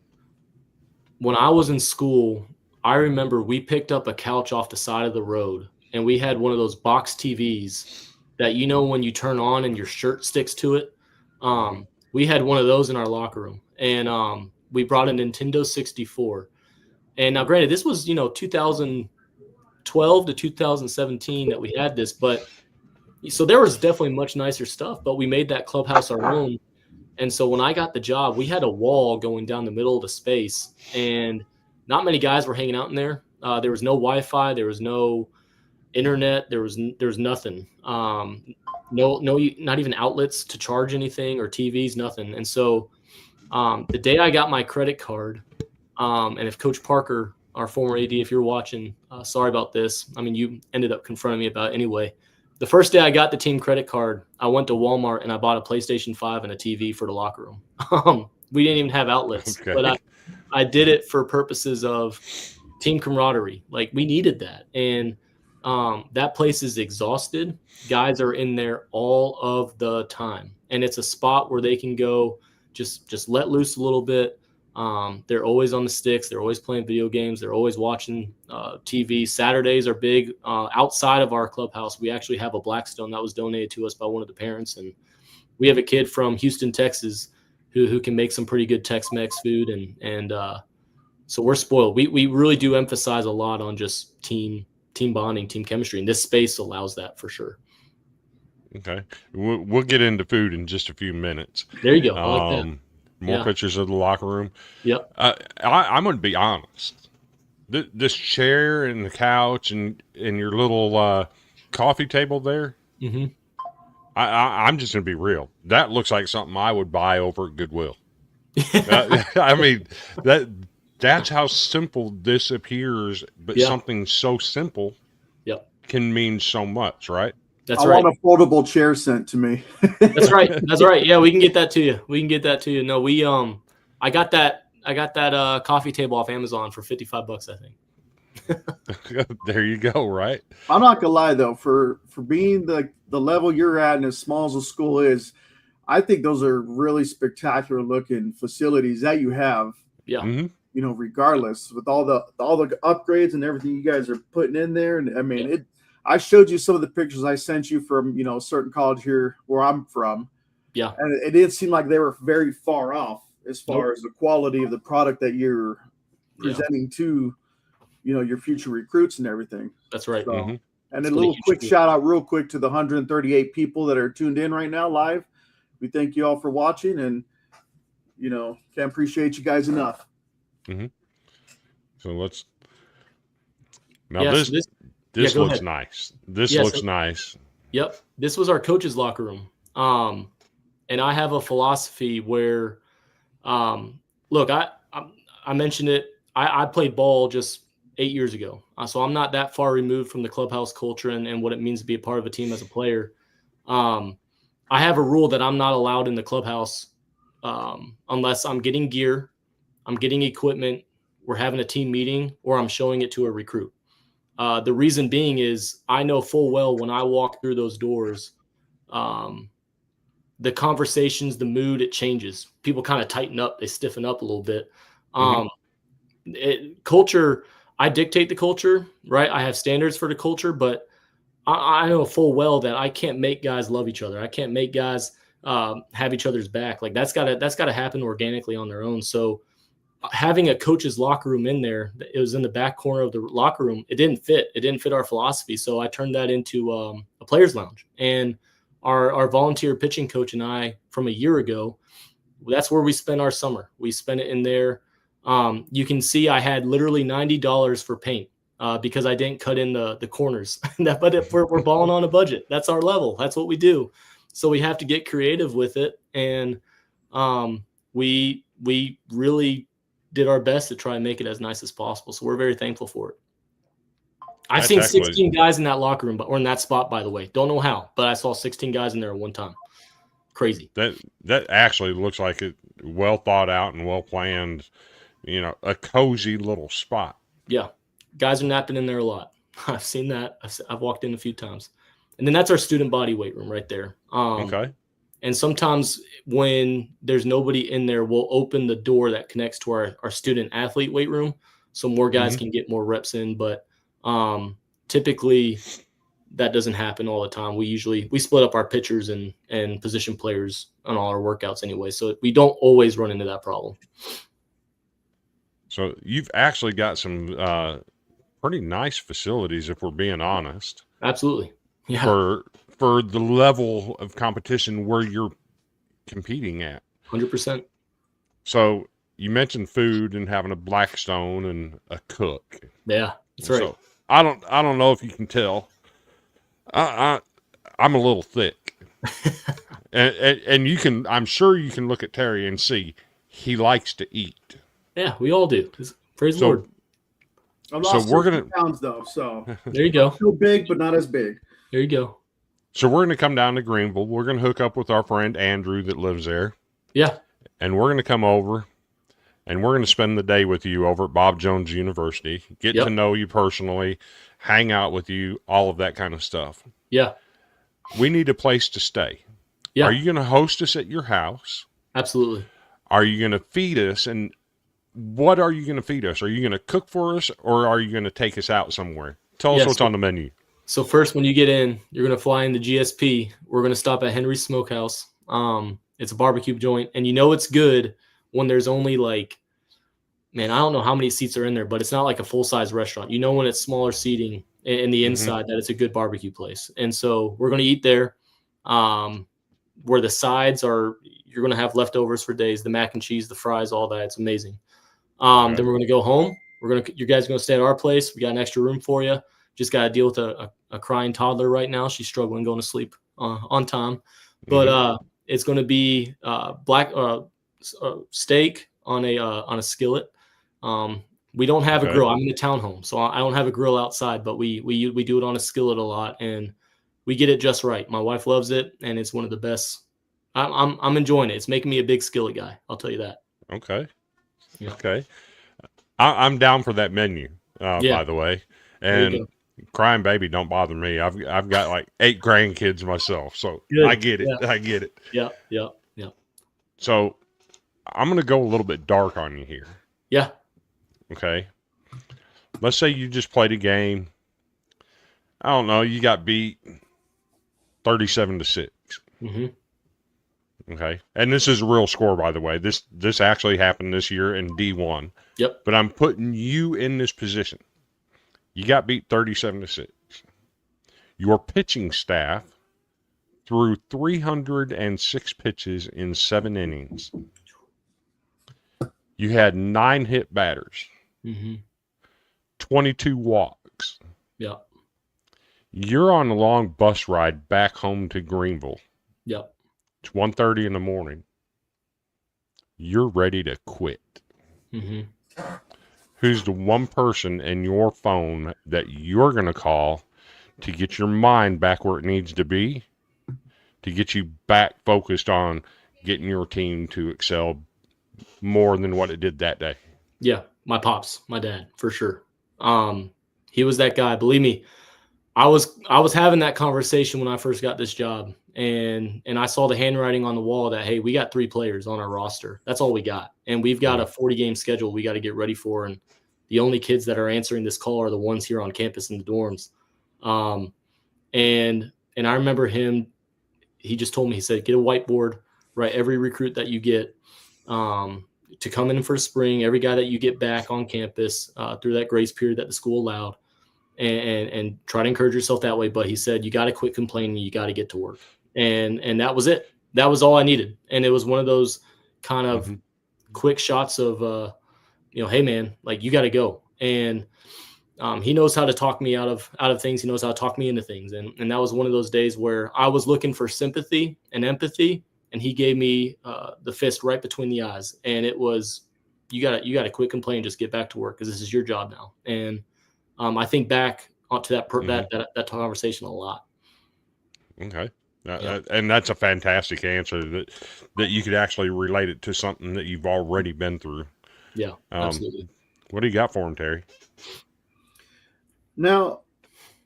when I was in school, I remember we picked up a couch off the side of the road and we had one of those box TVs that, when you turn on and your shirt sticks to it. We had one of those in our locker room, and we brought a Nintendo 64. And now, granted, this was 2012 to 2017 that we had this, but so there was definitely much nicer stuff. But we made that clubhouse our own, And so when I got the job, we had a wall going down the middle of the space, and not many guys were hanging out in there. There was no Wi-Fi. There was no internet. There was nothing. No, not even outlets to charge anything or TVs, nothing. And so the day I got my credit card, and if Coach Parker, our former AD, if you're watching, sorry about this. I mean, you ended up confronting me about it anyway. The first day I got the team credit card, I went to Walmart and I bought a PlayStation 5 and a TV for the locker room. We didn't even have outlets, but I did it for purposes of team camaraderie. Like, we needed that. And that place is exhausted. Guys are in there all of the time. And it's a spot where they can go just let loose a little bit. They're always on the sticks. They're always playing video games. They're always watching TV. Saturdays are big. Outside of our clubhouse, we actually have a Blackstone that was donated to us by one of the parents. And we have a kid from Houston, Texas, who can make some pretty good Tex-Mex food. And so we're spoiled. We really do emphasize a lot on just team bonding, team chemistry. And this space allows that for sure. Okay. We'll get into food in just a few minutes. There you go. I like that. More pictures of the locker room. Yep. I'm going to be honest. This chair and the couch and your little coffee table there, mm-hmm. I'm just going to be real. That looks like something I would buy over at Goodwill. I mean, that's how simple this appears, but something so simple can mean so much, right? That's I want a foldable chair sent to me. That's right. That's right. Yeah, we can get that to you. No, we I got that coffee table off Amazon for $55, I think. There you go, right? I'm not gonna lie though, for being the level you're at and as small as the school is, I think those are really spectacular looking facilities that you have. Yeah. Mm-hmm. You know, regardless with all the upgrades and everything you guys are putting in there. And I mean I showed you some of the pictures I sent you from, you know, a certain college here where I'm from. Yeah. And it did seem like they were very far off as far as the quality of the product that you're presenting to, you know, your future recruits and everything. That's right. So, mm-hmm. And a little quick shout out real quick to the 138 people that are tuned in right now live. We thank you all for watching, and, you know, can't appreciate you guys enough. Mm-hmm. So let's this looks nice. This looks nice. Yep. This was our coach's locker room. And I have a philosophy where, look, I mentioned it. I played ball just 8 years ago. So I'm not that far removed from the clubhouse culture and what it means to be a part of a team as a player. I have a rule that I'm not allowed in the clubhouse unless I'm getting gear, I'm getting equipment, we're having a team meeting, or I'm showing it to a recruit. The reason being is I know full well when I walk through those doors, the conversations, the mood, it changes. People kind of tighten up, they stiffen up a little bit. Culture, I dictate the culture, right? I have standards for the culture, but I know full well that I can't make guys love each other. I can't make guys have each other's back. Like that's gotta happen organically on their own. So having a coach's locker room in there, it was in the back corner of the locker room. It didn't fit our philosophy. So I turned that into a player's lounge. And our volunteer pitching coach and I, from a year ago, that's where we spent our summer. We spent it in there. You can see I had literally $90 for paint because I didn't cut in the corners. But if we're balling on a budget, that's our level. That's what we do. So we have to get creative with it. And we really did our best to try and make it as nice as possible. So we're very thankful for it. I've seen 16 guys in that locker room, or in that spot, by the way. Don't know how, but I saw 16 guys in there at one time. Crazy. That actually looks like it well thought out and well planned, you know, a cozy little spot. Yeah. Guys are napping in there a lot. I've seen that. I've walked in a few times. And then that's our student body weight room right there. Okay. And sometimes when there's nobody in there, we'll open the door that connects to our student athlete weight room so more guys can get more reps in. But typically that doesn't happen all the time. We split up our pitchers and position players on all our workouts anyway. So we don't always run into that problem. So you've actually got some pretty nice facilities, if we're being honest. Absolutely. Yeah. For the level of competition where you're competing at. 100%. So you mentioned food and having a Blackstone and a cook. Yeah, that's right. So I don't know if you can tell. I'm a little thick, and you can. I'm sure you can look at Terry and see he likes to eat. Yeah, we all do. Praise the Lord. I've lost we're 60 gonna pounds though, so There you go. still big, but not as big. There you go. So we're gonna come down to Greenville. We're gonna hook up with our friend Andrew that lives there. Yeah. And we're gonna come over, and we're gonna spend the day with you over at Bob Jones University. Get to know you personally, hang out with you, all of that kind of stuff. Yeah. We need a place to stay. Yeah. Are you gonna host us at your house? Absolutely. Are you gonna feed us? And what are you going to feed us? Are you going to cook for us, or are you going to take us out somewhere? Tell us what's on the menu. So first, when you get in, you're going to fly into GSP. We're going to stop at Henry's Smokehouse. It's a barbecue joint, and it's good when there's only I don't know how many seats are in there, but it's not like a full-size restaurant. When it's smaller seating in the inside that it's a good barbecue place. And so we're going to eat there, where the sides are, you're going to have leftovers for days, the mac and cheese, the fries, all that. It's amazing. Then we're going to go home. You guys are going to stay at our place. We got an extra room for you. Just got to deal with a crying toddler right now. She's struggling going to sleep on time. But it's going to be black steak on a skillet. We don't have a grill. I'm in a townhome, so I don't have a grill outside. But we do it on a skillet a lot, and we get it just right. My wife loves it, and it's one of the best. I'm enjoying it. It's making me a big skillet guy. I'll tell you that. Okay. Yeah. Okay. I'm down for that menu, by the way. And crying baby don't bother me. I've got like 8 grandkids myself, so good. I get it. Yeah. I get it. Yeah. So I'm going to go a little bit dark on you here. Yeah. Okay. Let's say you just played a game. I don't know. You got beat 37-6. Mm-hmm. Okay. And this is a real score, by the way. This actually happened this year in D1. Yep. But I'm putting you in this position. You got beat 37-6. Your pitching staff threw 306 pitches in 7 innings. You had 9 hit batters. Mm-hmm. 22 walks. Yeah. You're on a long bus ride back home to Greenville. Yep. It's 1:30 in the morning. You're ready to quit. Mm-hmm. Who's the one person in your phone that you're going to call to get your mind back where it needs to be, to get you back focused on getting your team to excel more than what it did that day? Yeah, my pops, my dad, for sure. He was that guy. Believe me, I was having that conversation when I first got this job. And I saw the handwriting on the wall that, hey, we got 3 players on our roster. That's all we got. And we've got a 40-game schedule we got to get ready for. And the only kids that are answering this call are the ones here on campus in the dorms. And I remember him, he just told me, he said, get a whiteboard, write every recruit that you get to come in for spring, every guy that you get back on campus through that grace period that the school allowed, and try to encourage yourself that way. But he said, you got to quit complaining. You got to get to work. And that was it. That was all I needed. And it was one of those kind of quick shots of, hey man, like you got to go. And he knows how to talk me out of things. He knows how to talk me into things. And that was one of those days where I was looking for sympathy and empathy, and he gave me the fist right between the eyes. And it was, you got to quit complaining, just get back to work, because this is your job now. And I think back onto that conversation a lot. Okay. And that's a fantastic answer that you could actually relate it to something that you've already been through. Yeah, absolutely. What do you got for him, Terry? Now,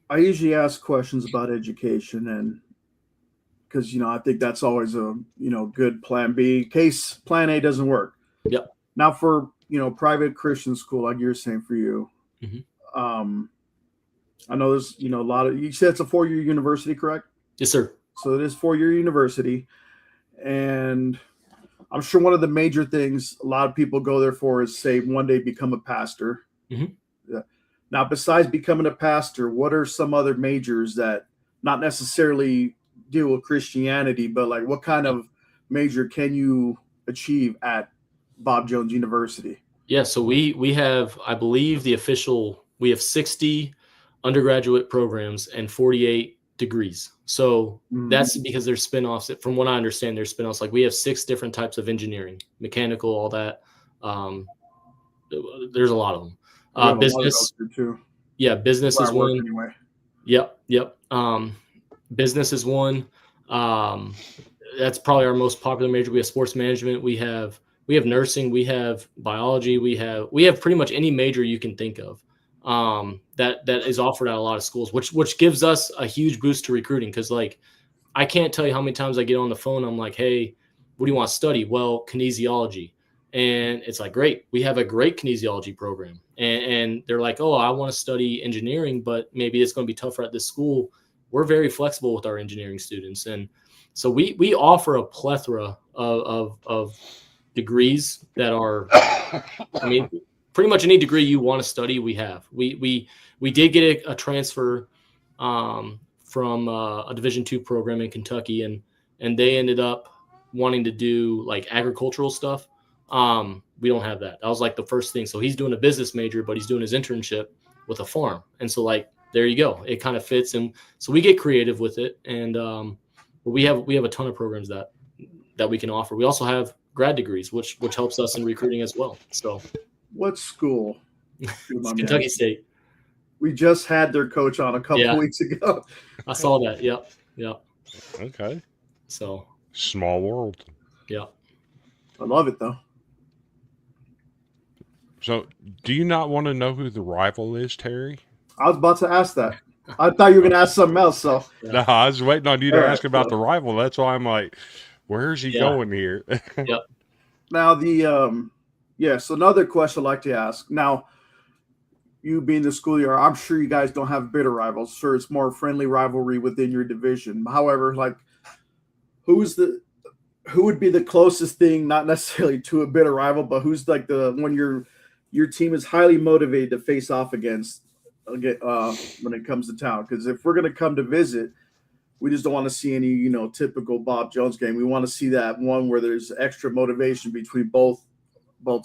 I usually ask questions about education, and because, I think that's always a, good plan B in case plan A doesn't work. Yep. Now for, private Christian school, like you're saying for you, I know there's, a lot of, you said it's a 4-year university, correct? Yes, sir. So it is 4-year university. And I'm sure one of the major things a lot of people go there for is, say, one day become a pastor. Mm-hmm. Yeah. Now, besides becoming a pastor, what are some other majors that not necessarily deal with Christianity, but like what kind of major can you achieve at Bob Jones University? Yeah, so we have, I believe we have 60 undergraduate programs and 48 degrees. So that's because there's spin-offs. From what I understand, there's spin-offs. Like we have 6 different types of engineering, mechanical, all that. There's a lot of them. We have a lot of Business, those too. yeah, business Where is I work one. anyway. Yep. Business is one. That's probably our most popular major. We have sports management. We have nursing. We have biology. We have pretty much any major you can think of that is offered at a lot of schools, which gives us a huge boost to recruiting. Because like I can't tell you how many times I get on the phone. I'm like, hey, what do you want to study? Well, kinesiology. And it's like, great. We have a great kinesiology program. And they're like, oh, I want to study engineering, but maybe it's going to be tougher at this school. We're very flexible with our engineering students. And so we offer a plethora of degrees that are, I mean, pretty much any degree you want to study, we have. We did get a transfer from a Division II program in Kentucky, and they ended up wanting to do like agricultural stuff. We don't have that. That was like the first thing. So he's doing a business major, but he's doing his internship with a farm. And so like, there you go. It kind of fits. And so we get creative with it. And we have a ton of programs that we can offer. We also have grad degrees, which helps us in recruiting as well. So what school? It's Kentucky State. We just had their coach on a couple weeks ago. I saw that. Yep. Okay. So small world. Yeah. I love it though. So, do you not want to know who the rival is, Terry? I was about to ask that. I thought you were going to ask something else. So, no, I was waiting on you to ask about the rival. That's why I'm like, where's he going here? Yep. Now, so another question I'd like to ask. Now, you being the school you are, I'm sure you guys don't have bitter rivals. Sure, it's more friendly rivalry within your division. However, like, who would be the closest thing, not necessarily to a bitter rival, but who's like the one your team is highly motivated to face off against when it comes to town? Because if we're going to come to visit, we just don't want to see any, typical Bob Jones game. We want to see that one where there's extra motivation between both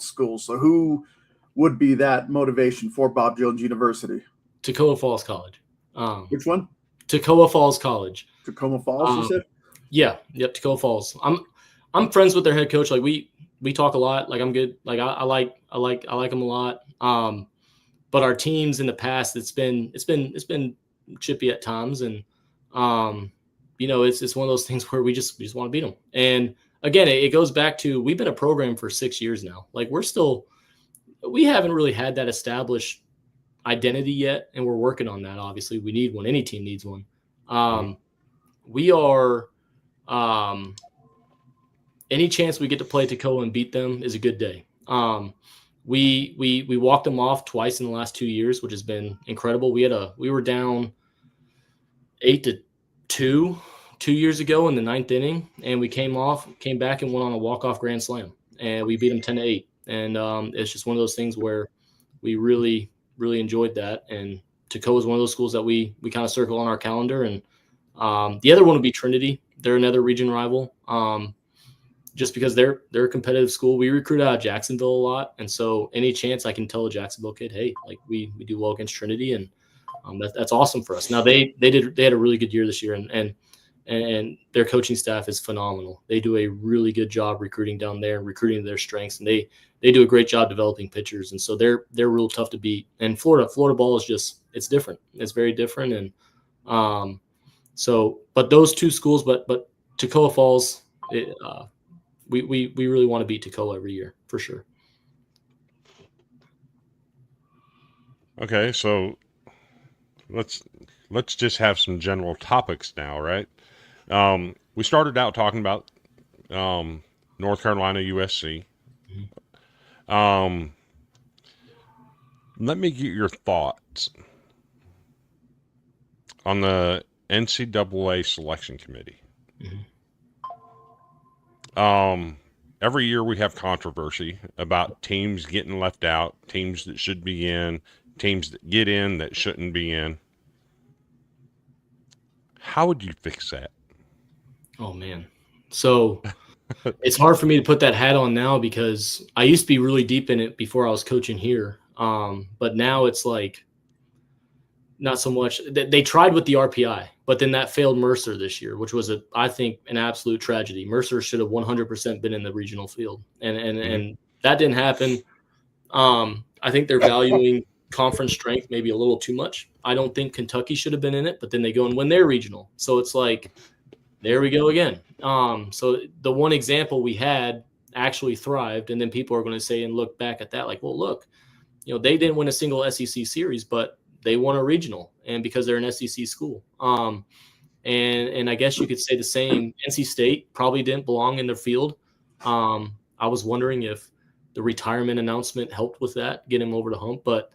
schools. So who would be that motivation for Bob Jones University? Tacoma Falls College. Which one? Tacoma Falls College. Tacoma Falls, you said? Yeah. Yep. Tacoma Falls. I'm friends with their head coach. Like we talk a lot. Like I'm good. Like I like him a lot. But our teams in the past, it's been chippy at times, and it's one of those things where we just want to beat them. And again, it goes back to, we've been a program for 6 years now. Like we haven't really had that established identity yet, and we're working on that. Obviously, we need one. Any team needs one. We are. Any chance we get to play Tacoma and beat them is a good day. We walked them off twice in the last 2 years, which has been incredible. We were down 8-2 2 years ago in the 9th inning, and we came back and went on a walk-off grand slam, and we beat them 10-8. And it's just one of those things where we really, really enjoyed that. And Tacoma is one of those schools that we kind of circle on our calendar. And the other one would be Trinity. They're another region rival. Just because they're a competitive school. We recruit out of Jacksonville a lot, and so any chance I can tell a Jacksonville kid, hey, like we do well against Trinity, and that's awesome for us. Now they had a really good year this year, and their coaching staff is phenomenal. They do a really good job recruiting down there, recruiting their strengths, and they do a great job developing pitchers, and so they're real tough to beat. And Florida ball is just, it's different. It's very different, and but those two schools, but Tacoma Falls. We really want to beat Tacoma every year for sure. Okay, so let's just have some general topics now, right? We started out talking about North Carolina, USC. Let me get your thoughts on the NCAA selection committee. Mm-hmm. Every year we have controversy about teams getting left out, teams that should be in, teams that get in that shouldn't be in. How would you fix that? Oh man. So it's hard for me to put that hat on now because I used to be really deep in it before I was coaching here. But now it's like not so much. They tried with the RPI, but then that failed Mercer this year, which was I think an absolute tragedy. Mercer should have 100% been in the regional field, and that didn't happen. I think they're valuing conference strength maybe a little too much. I don't think Kentucky should have been in it, but then they go and win their regional. So it's like, there we go again. So the one example we had actually thrived, and then people are going to say and look back at that like, well, look, they didn't win a single SEC series, but they won a regional, and because they're an SEC school. And I guess you could say the same. NC State probably didn't belong in their field. I was wondering if the retirement announcement helped with that, get him over the hump, but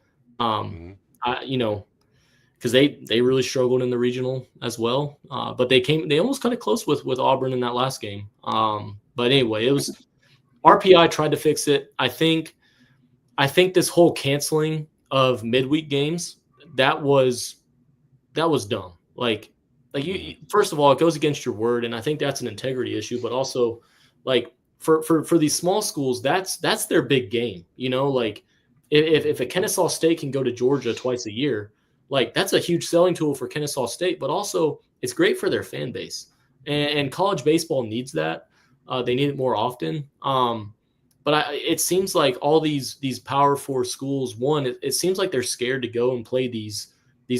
because they really struggled in the regional as well. But they almost cut it close with Auburn in that last game. But anyway, it was RPI tried to fix it. I think this whole canceling of midweek games, that was dumb. Like you, first of all, it goes against your word, and I think that's an integrity issue. But also, like for these small schools, that's their big game. Like if a Kennesaw State can go to Georgia twice a year, like that's a huge selling tool for Kennesaw State. But also, it's great for their fan base, and college baseball needs that. They need it more often. But it seems like all these Power Four schools, it seems like they're scared to go and play these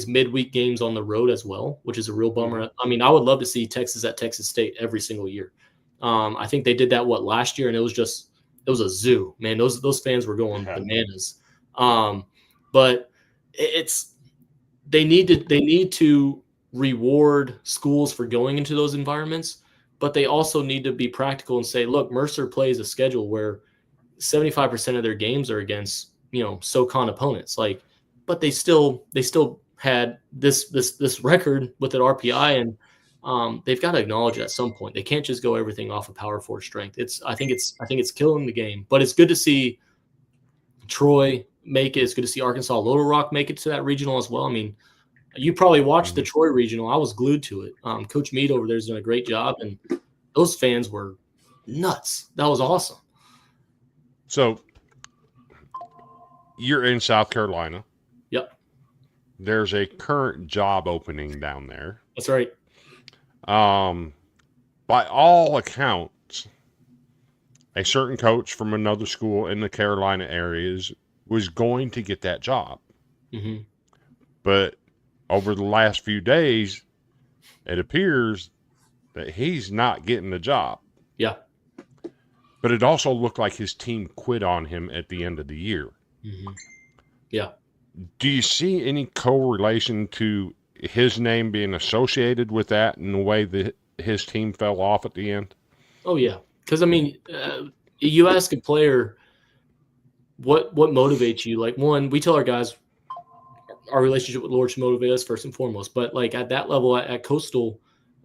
midweek games on the road as well, which is a real bummer. I mean, I would love to see Texas at Texas State every single year. I think they did that last year, and it was a zoo, man. Those fans were going bananas. But they need to reward schools for going into those environments, but they also need to be practical and say, look, Mercer plays a schedule where 75% of their games are against, SoCon opponents. But they still had this record with an RPI, and they've got to acknowledge it at some point. They can't just go everything off of Power Four strength. I think it's killing the game. But it's good to see Troy make it. It's good to see Arkansas Little Rock make it to that regional as well. I mean, you probably watched the Troy regional. I was glued to it. Coach Meade over there's doing a great job, and those fans were nuts. That was awesome. So you're in South Carolina. Yep. There's a current job opening down there. That's right. By all accounts, a certain coach from another school in the Carolina areas was going to get that job. Mm-hmm. But over the last few days, it appears that he's not getting the job. Yeah. But it also looked like his team quit on him at the end of the year. Mm-hmm. Yeah. Do you see any correlation to his name being associated with that and the way that his team fell off at the end? Oh, yeah. Because, I mean, you ask a player what motivates you. Like, one, we tell our guys our relationship with Lord should motivate us first and foremost. But, like, at that level at Coastal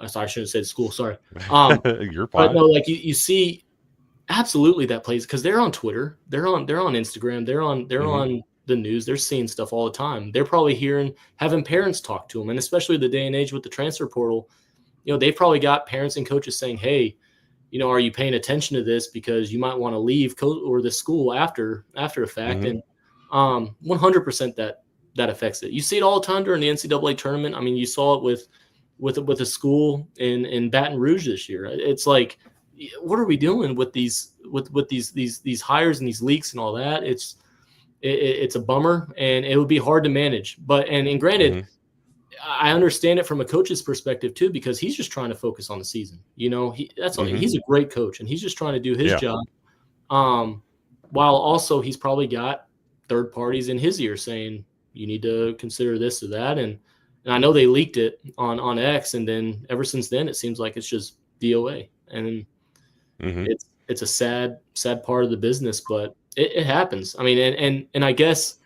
sorry, I shouldn't have said school. Sorry. You're fine. But, no, like, you see absolutely that plays because they're on Twitter. They're on Instagram. They're on the news. They're seeing stuff all the time. They're probably having parents talk to them. And especially the day and age with the transfer portal, they've probably got parents and coaches saying, hey, are you paying attention to this because you might want to leave or the school after a fact. And 100% that affects it. You see it all the time during the NCAA tournament. I mean, you saw it with a school in Baton Rouge this year. It's like, what are we doing with these hires and these leaks and all that? It's a bummer, and it would be hard to manage. But and granted, I understand it from a coach's perspective too, because he's just trying to focus on the season. He's a great coach, and he's just trying to do his job. While also he's probably got third parties in his ear saying you need to consider this or that, and I know they leaked it on X, and then ever since then it seems like it's just DOA, and it's a sad part of the business, but it happens. I mean, and I guess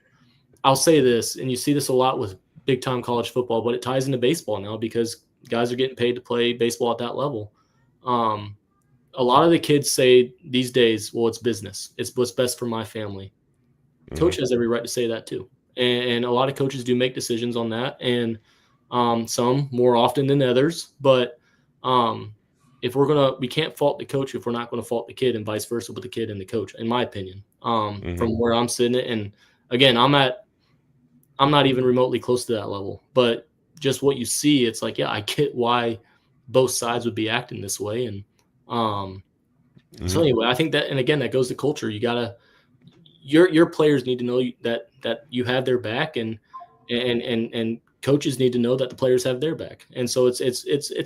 I'll say this, and you see this a lot with big time college football, but it ties into baseball now because guys are getting paid to play baseball at that level. A lot of the kids say these days, well, it's business. It's what's best for my family. Coach has every right to say that too. And a lot of coaches do make decisions on that, and some more often than others. But we can't fault the coach if we're not going to fault the kid, and vice versa with the kid and the coach, in my opinion, from where I'm sitting at. And again, I'm not even remotely close to that level, but just what you see, it's like, yeah, I get why both sides would be acting this way. And so anyway, I think that, and again, that goes to culture. You gotta, your players need to know that you have their back, and coaches need to know that the players have their back. And so it's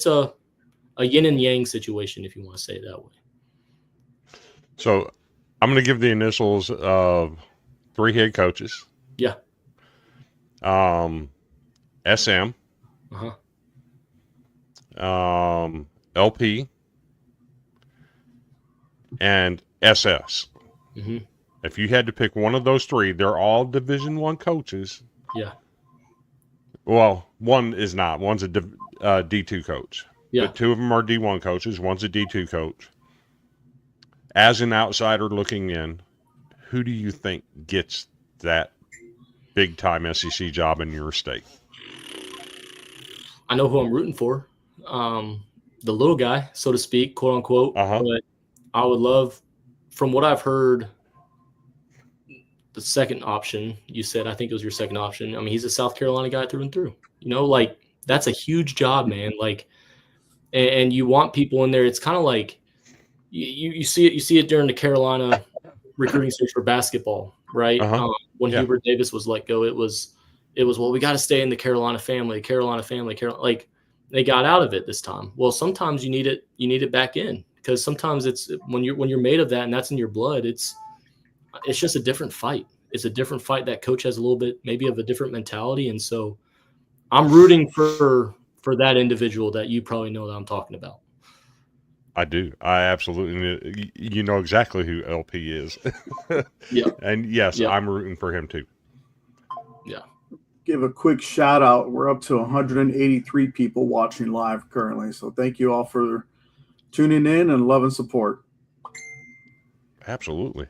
a yin and yang situation, if you want to say it that way. So I'm going to give the initials of 3 head coaches. Yeah. SM. LP. And SS. If you had to pick one of those 3, they're all Division I coaches. Yeah. Well, one is not. One's a D2 coach. Yeah. But 2 of them are D1 coaches. One's a D2 coach. As an outsider looking in, who do you think gets that big-time SEC job in your state? I know who I'm rooting for. The little guy, so to speak, quote unquote. But I would love, from what I've heard, the second option you said, I think it was your second option. I mean, he's a South Carolina guy through and through. You know, like, that's a huge job, man. Like, and you want people in there. It's kind of like you see it during the Carolina recruiting search for basketball, right? When Hubert Davis was let go, it was well, we got to stay in the Carolina family. Like, they got out of it this time. Well, sometimes you need it back in, because sometimes it's when you're made of that and that's in your blood. It's just a different fight. It's a different fight. That coach has a little bit maybe of a different mentality, and so I'm rooting for that individual that you probably know that I'm talking about. I do. I absolutely. You know exactly who LP is. Yeah. And yes, I'm rooting for him too. Yeah. Give a quick shout out. We're up to 183 people watching live currently. So thank you all for tuning in and love and support. Absolutely.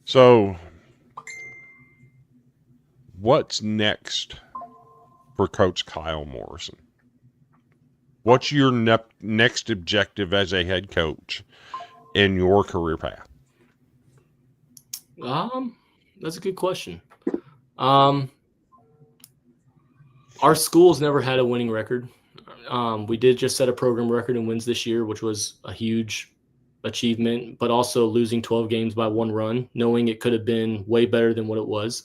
So what's next for Coach Kyle Morrison? What's your next objective as a head coach in your career path? That's a good question. Our school's never had a winning record. We did just set a program record in wins this year, which was a huge achievement, but also losing 12 games by 1 run, knowing it could have been way better than what it was.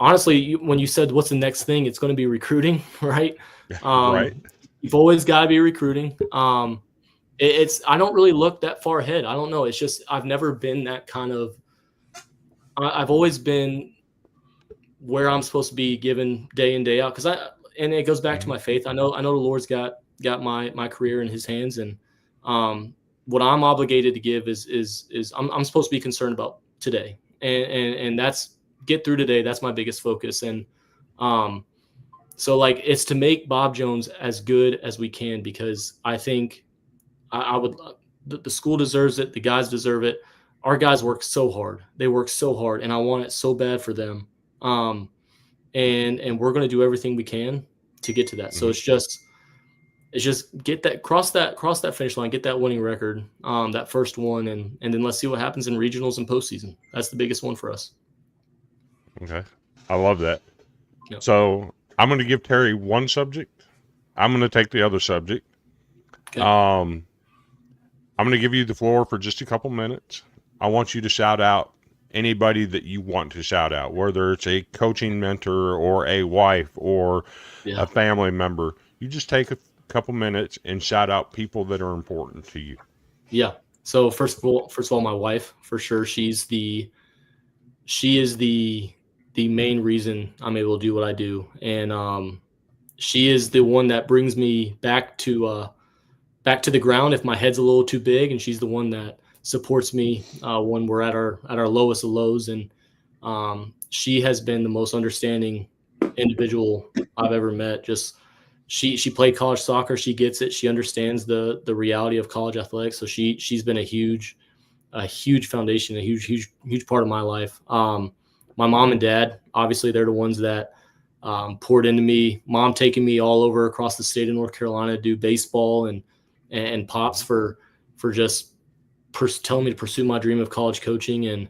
Honestly, when you said what's the next thing, it's going to be recruiting, right? Right. You've always got to be recruiting. I don't really look that far ahead. I don't know. It's just I've never been that kind of. I've always been where I'm supposed to be given day in, day out, and it goes back to my faith. I know the Lord's got my career in His hands, and what I'm obligated to give is I'm supposed to be concerned about today, and that's get through today. That's my biggest focus, and so like it's to make Bob Jones as good as we can, because I think the school deserves it, the guys deserve it. Our guys work so hard. They work so hard, and I want it so bad for them. And we're going to do everything we can to get to that. So it's just get that, cross that finish line, get that winning record, that first one, and then let's see what happens in regionals and postseason. That's the biggest one for us. Okay. I love that. Yep. So I'm going to give Terry one subject. I'm going to take the other subject. Okay. I'm going to give you the floor for just a couple minutes. I want you to shout out anybody that you want to shout out, whether it's a coaching mentor or a wife or a family member. You just take a couple minutes and shout out people that are important to you. Yeah. So first of all, my wife, for sure. She is the main reason I'm able to do what I do. And she is the one that brings me back to the ground if my head's a little too big, and she's the one that supports me when we're at our lowest of lows. And she has been the most understanding individual I've ever met. Just she played college soccer. She gets it. She understands the reality of college athletics. So she's been a huge foundation, a huge part of my life. My mom and dad, obviously, they're the ones that poured into me. Mom taking me all over across the state of North Carolina to do baseball, and pops for just telling me to pursue my dream of college coaching, and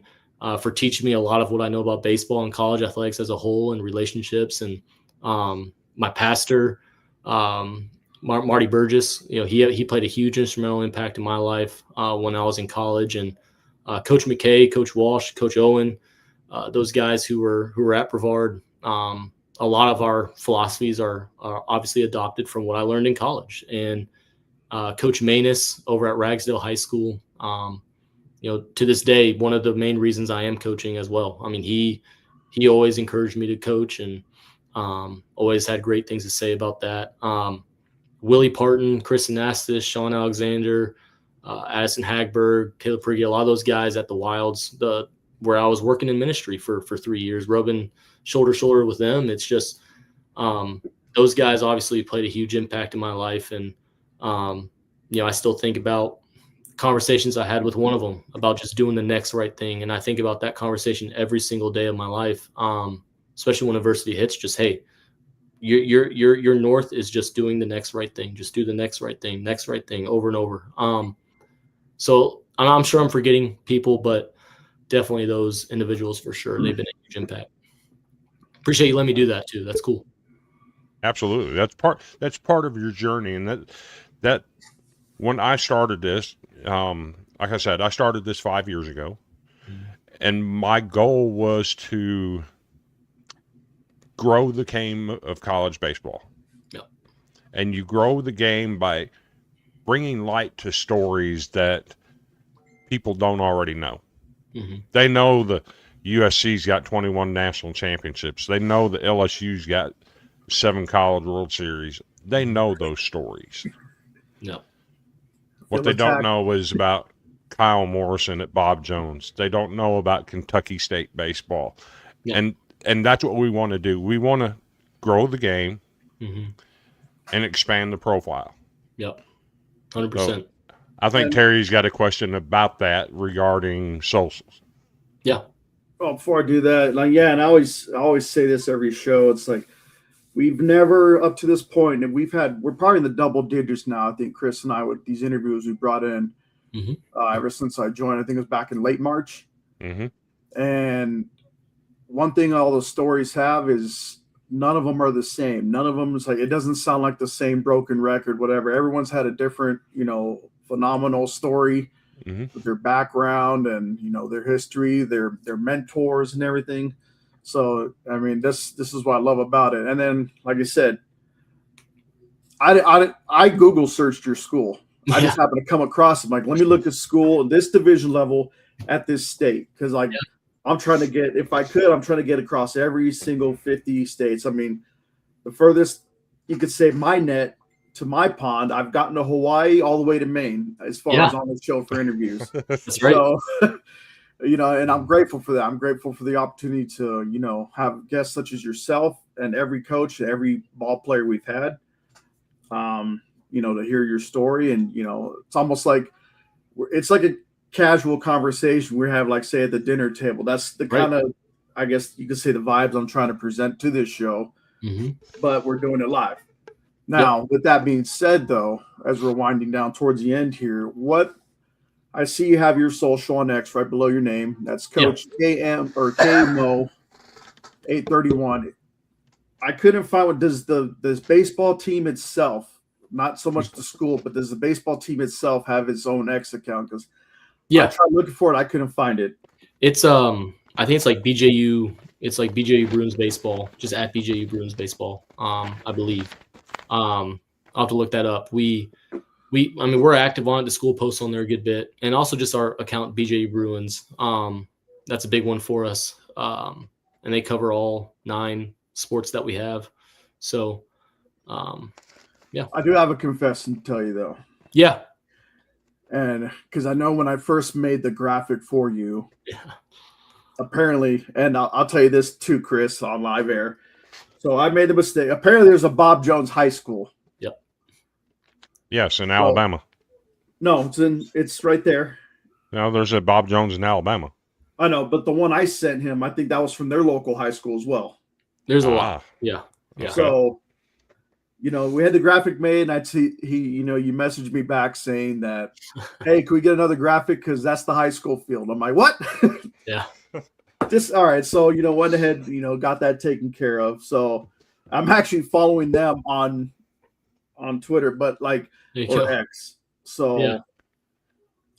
for teaching me a lot of what I know about baseball and college athletics as a whole and relationships. And my pastor, Marty Burgess, he played a huge instrumental impact in my life when I was in college. And Coach McKay, Coach Walsh, Coach Owen, those guys who were at Brevard. A lot of our philosophies are obviously adopted from what I learned in college. And Coach Manus over at Ragsdale High School, to this day, one of the main reasons I am coaching as well. I mean, he always encouraged me to coach, and always had great things to say about that. Willie Parton, Chris Anastas, Sean Alexander, Addison Hagberg, Caleb Prigge, a lot of those guys at the Wilds, where I was working in ministry for 3 years, rubbing shoulder to shoulder with them. It's just those guys obviously played a huge impact in my life. And, I still think about conversations I had with one of them about just doing the next right thing. And I think about that conversation every single day of my life, especially when adversity hits. Just, hey, your north is just doing the next right thing. Just do the next right thing over and over. So I'm sure I'm forgetting people, but definitely those individuals for sure. They've been a huge impact. Appreciate you letting me do that too. That's cool. Absolutely. That's part of your journey. And that when I started this, like I said, I started this 5 years ago, and my goal was to grow the game of college baseball. Yep. And you grow the game by bringing light to stories that people don't already know. Mm-hmm. They know the USC's got 21 national championships. They know the LSU's got 7 college World Series. They know those stories. No. What they don't know is about Kyle Morrison at Bob Jones. They don't know about Kentucky State baseball. Yeah. And that's what we want to do. We want to grow the game and expand the profile. Yep. 100%. So I think Terry's got a question about that regarding socials. Yeah. Well, before I do that, and I always say this every show. It's like we've never, up to this point, and we're probably in the double digits now. I think Chris and I, with these interviews we brought in ever since I joined. I think it was back in late March. Mm-hmm. And one thing all those stories have is none of them are the same. None of them is like, it doesn't sound like the same broken record, whatever. Everyone's had a different, phenomenal story with their background and, their history, their mentors and everything. So, I mean, this is what I love about it. And then, like I said, I Google searched your school. I just happened to come across it. I'm like, let me look at school, this division level at this state. Because, I'm trying to get, if I could, I'm trying to get across every single 50 states. I mean, the furthest you could say my net to my pond, I've gotten to Hawaii all the way to Maine as far as on the show for interviews. That's right. So, and I'm grateful for that. I'm grateful for the opportunity to, have guests such as yourself and every coach, every ball player we've had, to hear your story. And, it's almost like it's like a casual conversation we have, like, say, at the dinner table. That's the kind of, I guess you could say, the vibes I'm trying to present to this show, but we're doing it live. Now, with that being said, though, as we're winding down towards the end here, what I see you have your social on X right below your name. That's Coach KM or KMO 831. I couldn't find what does this baseball team itself, not so much the school, but does the baseball team itself have its own X account? Because I tried looking for it, I couldn't find it. It's I think it's like BJU. It's like BJU Bruins baseball, just at BJU Bruins baseball. I believe. I'll have to look that up. We're active on it. The school posts on there a good bit, and also just our account BJU Bruins. That's a big one for us, and they cover all 9 sports that we have. So, I do have a confession to tell you, though. Yeah. And because I know when I first made the graphic for you, apparently, and I'll tell you this too, Chris, on live air. So I made the mistake. Apparently, there's a Bob Jones High School. Yep. Yes, in Alabama. No, it's right there. No, there's a Bob Jones in Alabama. I know, but the one I sent him, I think that was from their local high school as well. There's a lot. Yeah. Yeah. Okay. So, we had the graphic made, and I'd see you messaged me back saying that, hey, can we get another graphic? Because that's the high school field. I'm like, what? Yeah. All right. So, went ahead, got that taken care of. So I'm actually following them on Twitter, but or X. So Yeah.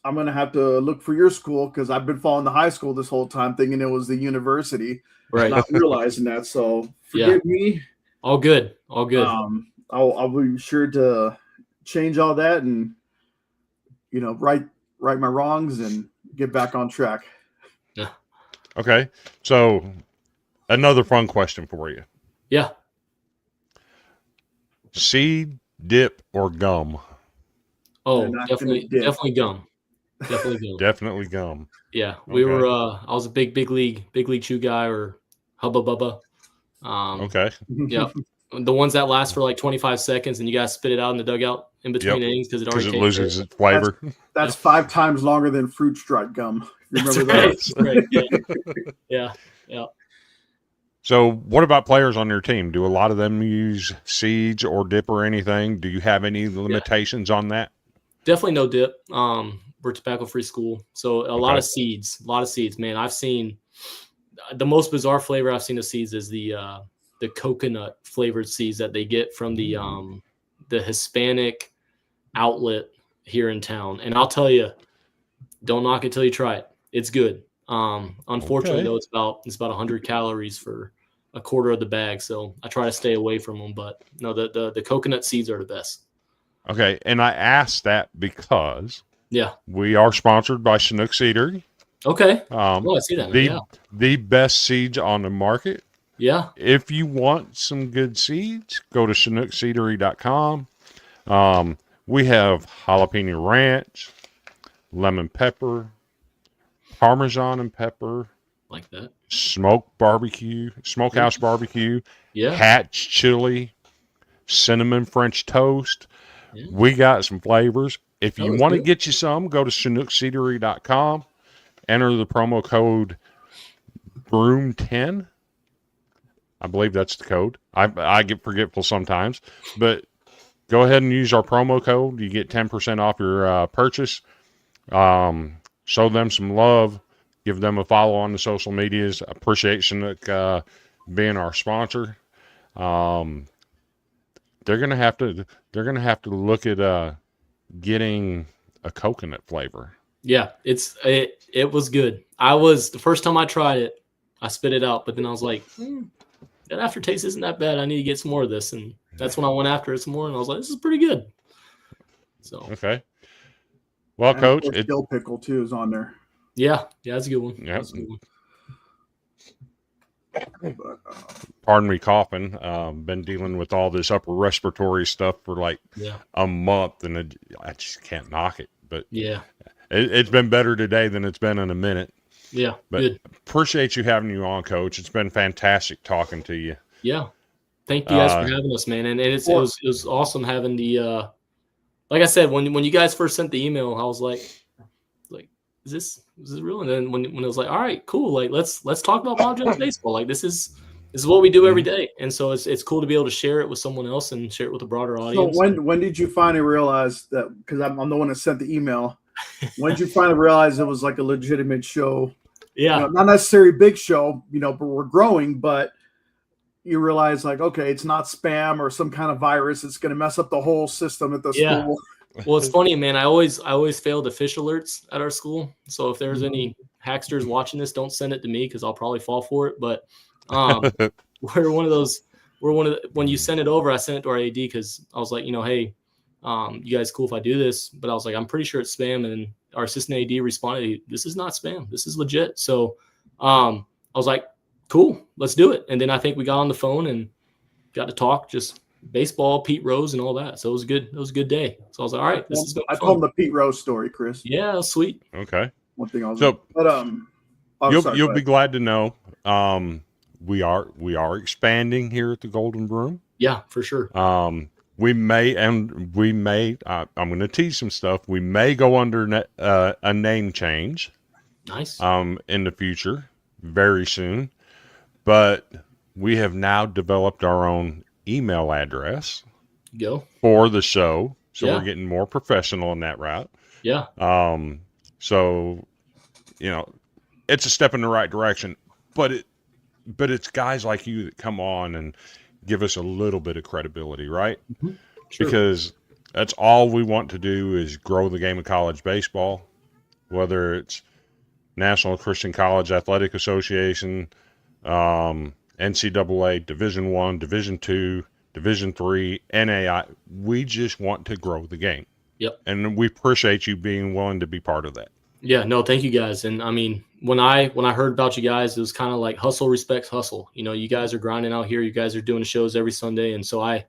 I'm going to have to look for your school because I've been following the high school this whole time thinking it was the university, Right. not realizing that. So forgive me. All good. All good. I'll be sure to change all that and, right my wrongs and get back on track. Yeah. Okay. So another fun question for you. Yeah. Seed, dip, or gum? Oh, They're not gonna definitely dip. Gum. Definitely gum. Definitely gum. Yeah. Okay. I was a big league chew guy or Hubba Bubba. Okay. Yeah. The ones that last for like 25 seconds and you guys spit it out in the dugout in between innings because it already loses its flavor. That's 5 times longer than fruit stripe gum. You remember That's that? right. Yeah. Yeah. Yeah. So what about players on your team? Do a lot of them use seeds or dip or anything? Do you have any limitations on that? Definitely no dip. We're tobacco-free school. So a lot of seeds, man. I've seen the most bizarre flavor I've seen of seeds is the coconut flavored seeds that they get from the Hispanic outlet here in town. And I'll tell you, don't knock it till you try it. It's good. Unfortunately, though, it's about 100 calories for a quarter of the bag. So I try to stay away from them. But no, the coconut seeds are the best. Okay, and I asked that because we are sponsored by Chinook Seedery. Okay. I see that. The best seeds on the market. Yeah. If you want some good seeds, go to ChinookSeedery.com. We have jalapeno ranch, lemon pepper, Parmesan and pepper, like that, smokehouse barbecue, Hatch chili, cinnamon French toast. Yeah. We got some flavors. If you want to get you some, go to ChinookSeedery.com, enter the promo code Broom10. I believe that's the code. I get forgetful sometimes, but go ahead and use our promo code. You get 10% off your purchase. Show them some love. Give them a follow on the social medias. Appreciate Chinook being our sponsor. They're gonna have to look at getting a coconut flavor. Yeah, it was good. The first time I tried it, I spit it out, but then I was like, that aftertaste isn't that bad. I need to get some more of this, and that's when I went after it some more, and I was like, this is pretty good. So okay. Well, Coach, dill pickle too is on there. Yeah, that's a good one. Yeah, that's a good one. Pardon me coughing. Been dealing with all this upper respiratory stuff for like a month, and I just can't knock it. But it's been better today than it's been in a minute. Yeah, but good. Appreciate you having you on, Coach. It's been fantastic talking to you. Yeah, thank you guys for having us, man. And it was awesome having the. Like I said, when you guys first sent the email, I was like, is this real? And then when it was like, all right, cool, like let's talk about Bob Jones baseball. Like this is what we do every day, and so it's cool to be able to share it with someone else and share it with a broader audience. So when did you finally realize that? Because I'm the one that sent the email. When did you finally realize it was like a legitimate show? Yeah, not necessarily a big show, but we're growing. But you realize like, okay, it's not spam or some kind of virus. It's going to mess up the whole system at the school. Well, it's funny, man. I always failed the fish alerts at our school. So if there's any hacksters watching this, don't send it to me because I'll probably fall for it. But we're one of those. When you send it over, I sent it to our AD because I was like, hey, you guys cool if I do this? But I was like, I'm pretty sure it's spam. And our assistant AD responded, this is not spam. This is legit. So I was like, cool, let's do it. And then I think we got on the phone and got to talk just baseball, Pete Rose, and all that. So it was good. It was a good day. So I was like, all right, this is I told him the Pete Rose story, Chris. Yeah, sweet. Okay. One thing I was you'll be glad to know we are expanding here at the Golden Broom. Yeah, for sure. We may I'm going to tease some stuff. We may go under a name change. Nice. In the future, very soon. But we have now developed our own email address Go. for the show. So Yeah. we're getting more professional in that route. Yeah. So, it's a step in the right direction, but it's guys like you that come on and give us a little bit of credibility, right? Mm-hmm. Sure. Because that's all we want to do is grow the game of college baseball, whether it's National Christian College Athletic Association, NCAA, Division I, Division II, Division III, NAI. We just want to grow the game. Yep. And we appreciate you being willing to be part of that. Yeah, no, thank you guys. And I mean, when I heard about you guys, it was kind of like hustle respects hustle. You guys are grinding out here. You guys are doing shows every Sunday. And so I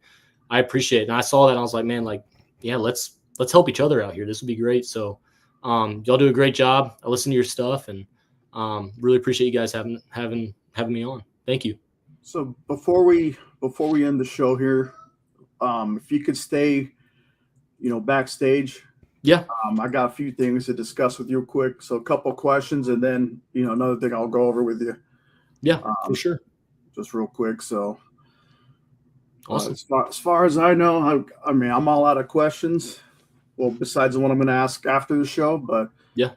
appreciate it. And I saw that and I was like, man, like, yeah, let's help each other out here. This would be great. So y'all do a great job. I listen to your stuff and really appreciate you guys having me on. Thank you. So before we end the show here, if you could stay, backstage. Yeah. I got a few things to discuss with you quick. So a couple questions and then, another thing I'll go over with you. Yeah, for sure. Just real quick. So awesome. As far as I know, I'm all out of questions. Well, besides the one I'm going to ask after the show, but yeah,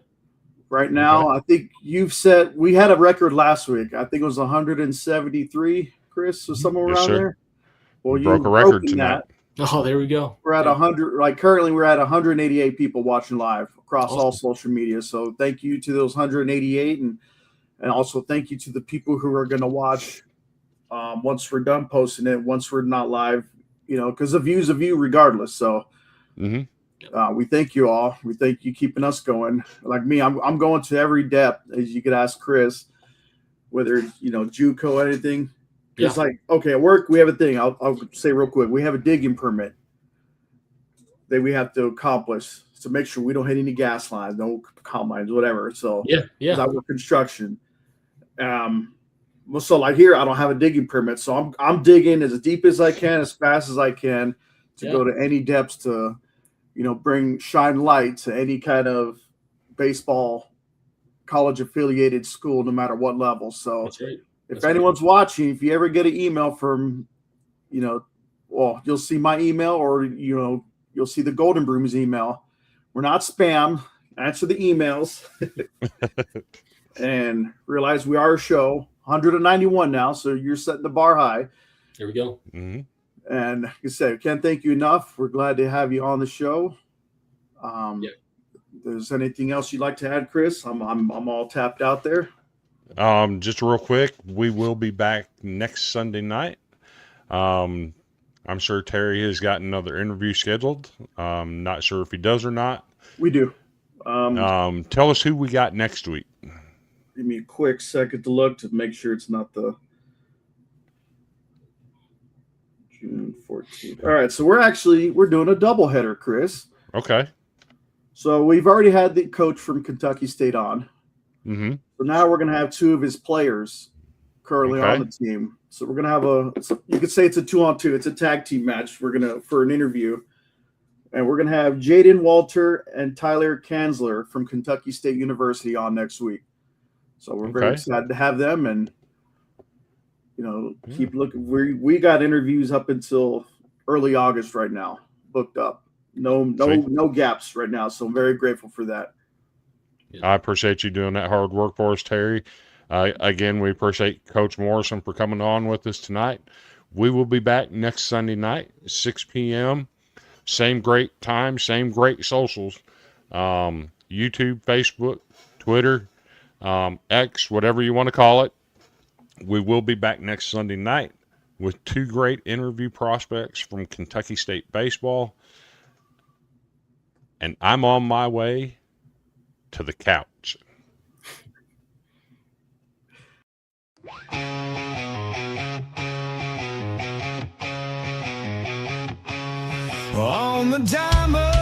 right now, I think you've said we had a record last week. I think it was 173, Chris, or somewhere around there. Well, you broke a record tonight. Oh, there we go. We're at 100. Like currently, we're at 188 people watching live across all social media. So thank you to those 188, and also thank you to the people who are going to watch once we're done posting it. Once we're not live, because the view's a view regardless. So we thank you all. We thank you keeping us going. Like me, I'm going to every depth, as you could ask Chris, whether it's JUCO or anything. It's like, okay, at work, we have a thing. I'll say real quick. We have a digging permit that we have to accomplish to make sure we don't hit any gas lines, no combines, whatever. So yeah. I work construction. So like here, I don't have a digging permit. So I'm digging as deep as I can, as fast as I can to go to any depths to, shine light to any kind of baseball college affiliated school, no matter what level. So that's right. If anyone's watching, if you ever get an email from, you'll see my email or, you'll see the Golden Brooms email. We're not spam. Answer the emails and realize we are a show. 191 now, so you're setting the bar high. There we go. Mm-hmm. And like I said, can't thank you enough. We're glad to have you on the show. If there's anything else you'd like to add, Chris? I'm all tapped out there. Just real quick, we will be back next Sunday night. I'm sure Terry has got another interview scheduled. Not sure if he does or not. We do. Tell us who we got next week. Give me a quick second to look to make sure it's not the June 14th. All right, so we're doing a doubleheader, Chris. Okay. So we've already had the coach from Kentucky State on. Mm-hmm. So now we're going to have two of his players currently on the team. So we're going to have you could say it's a 2-on-2. It's a tag team match. For an interview. And we're going to have Jaden Walter and Tyler Kanzler from Kentucky State University on next week. So we're very excited to have them and, keep looking. We got interviews up until early August right now, booked up. No gaps right now. So I'm very grateful for that. I appreciate you doing that hard work for us, Terry. Again, we appreciate Coach Morrison for coming on with us tonight. We will be back next Sunday night, 6 p.m. Same great time, same great socials. YouTube, Facebook, Twitter, X, whatever you want to call it. We will be back next Sunday night with two great interview prospects from Kentucky State baseball. And I'm on my way to the couch. On the diamond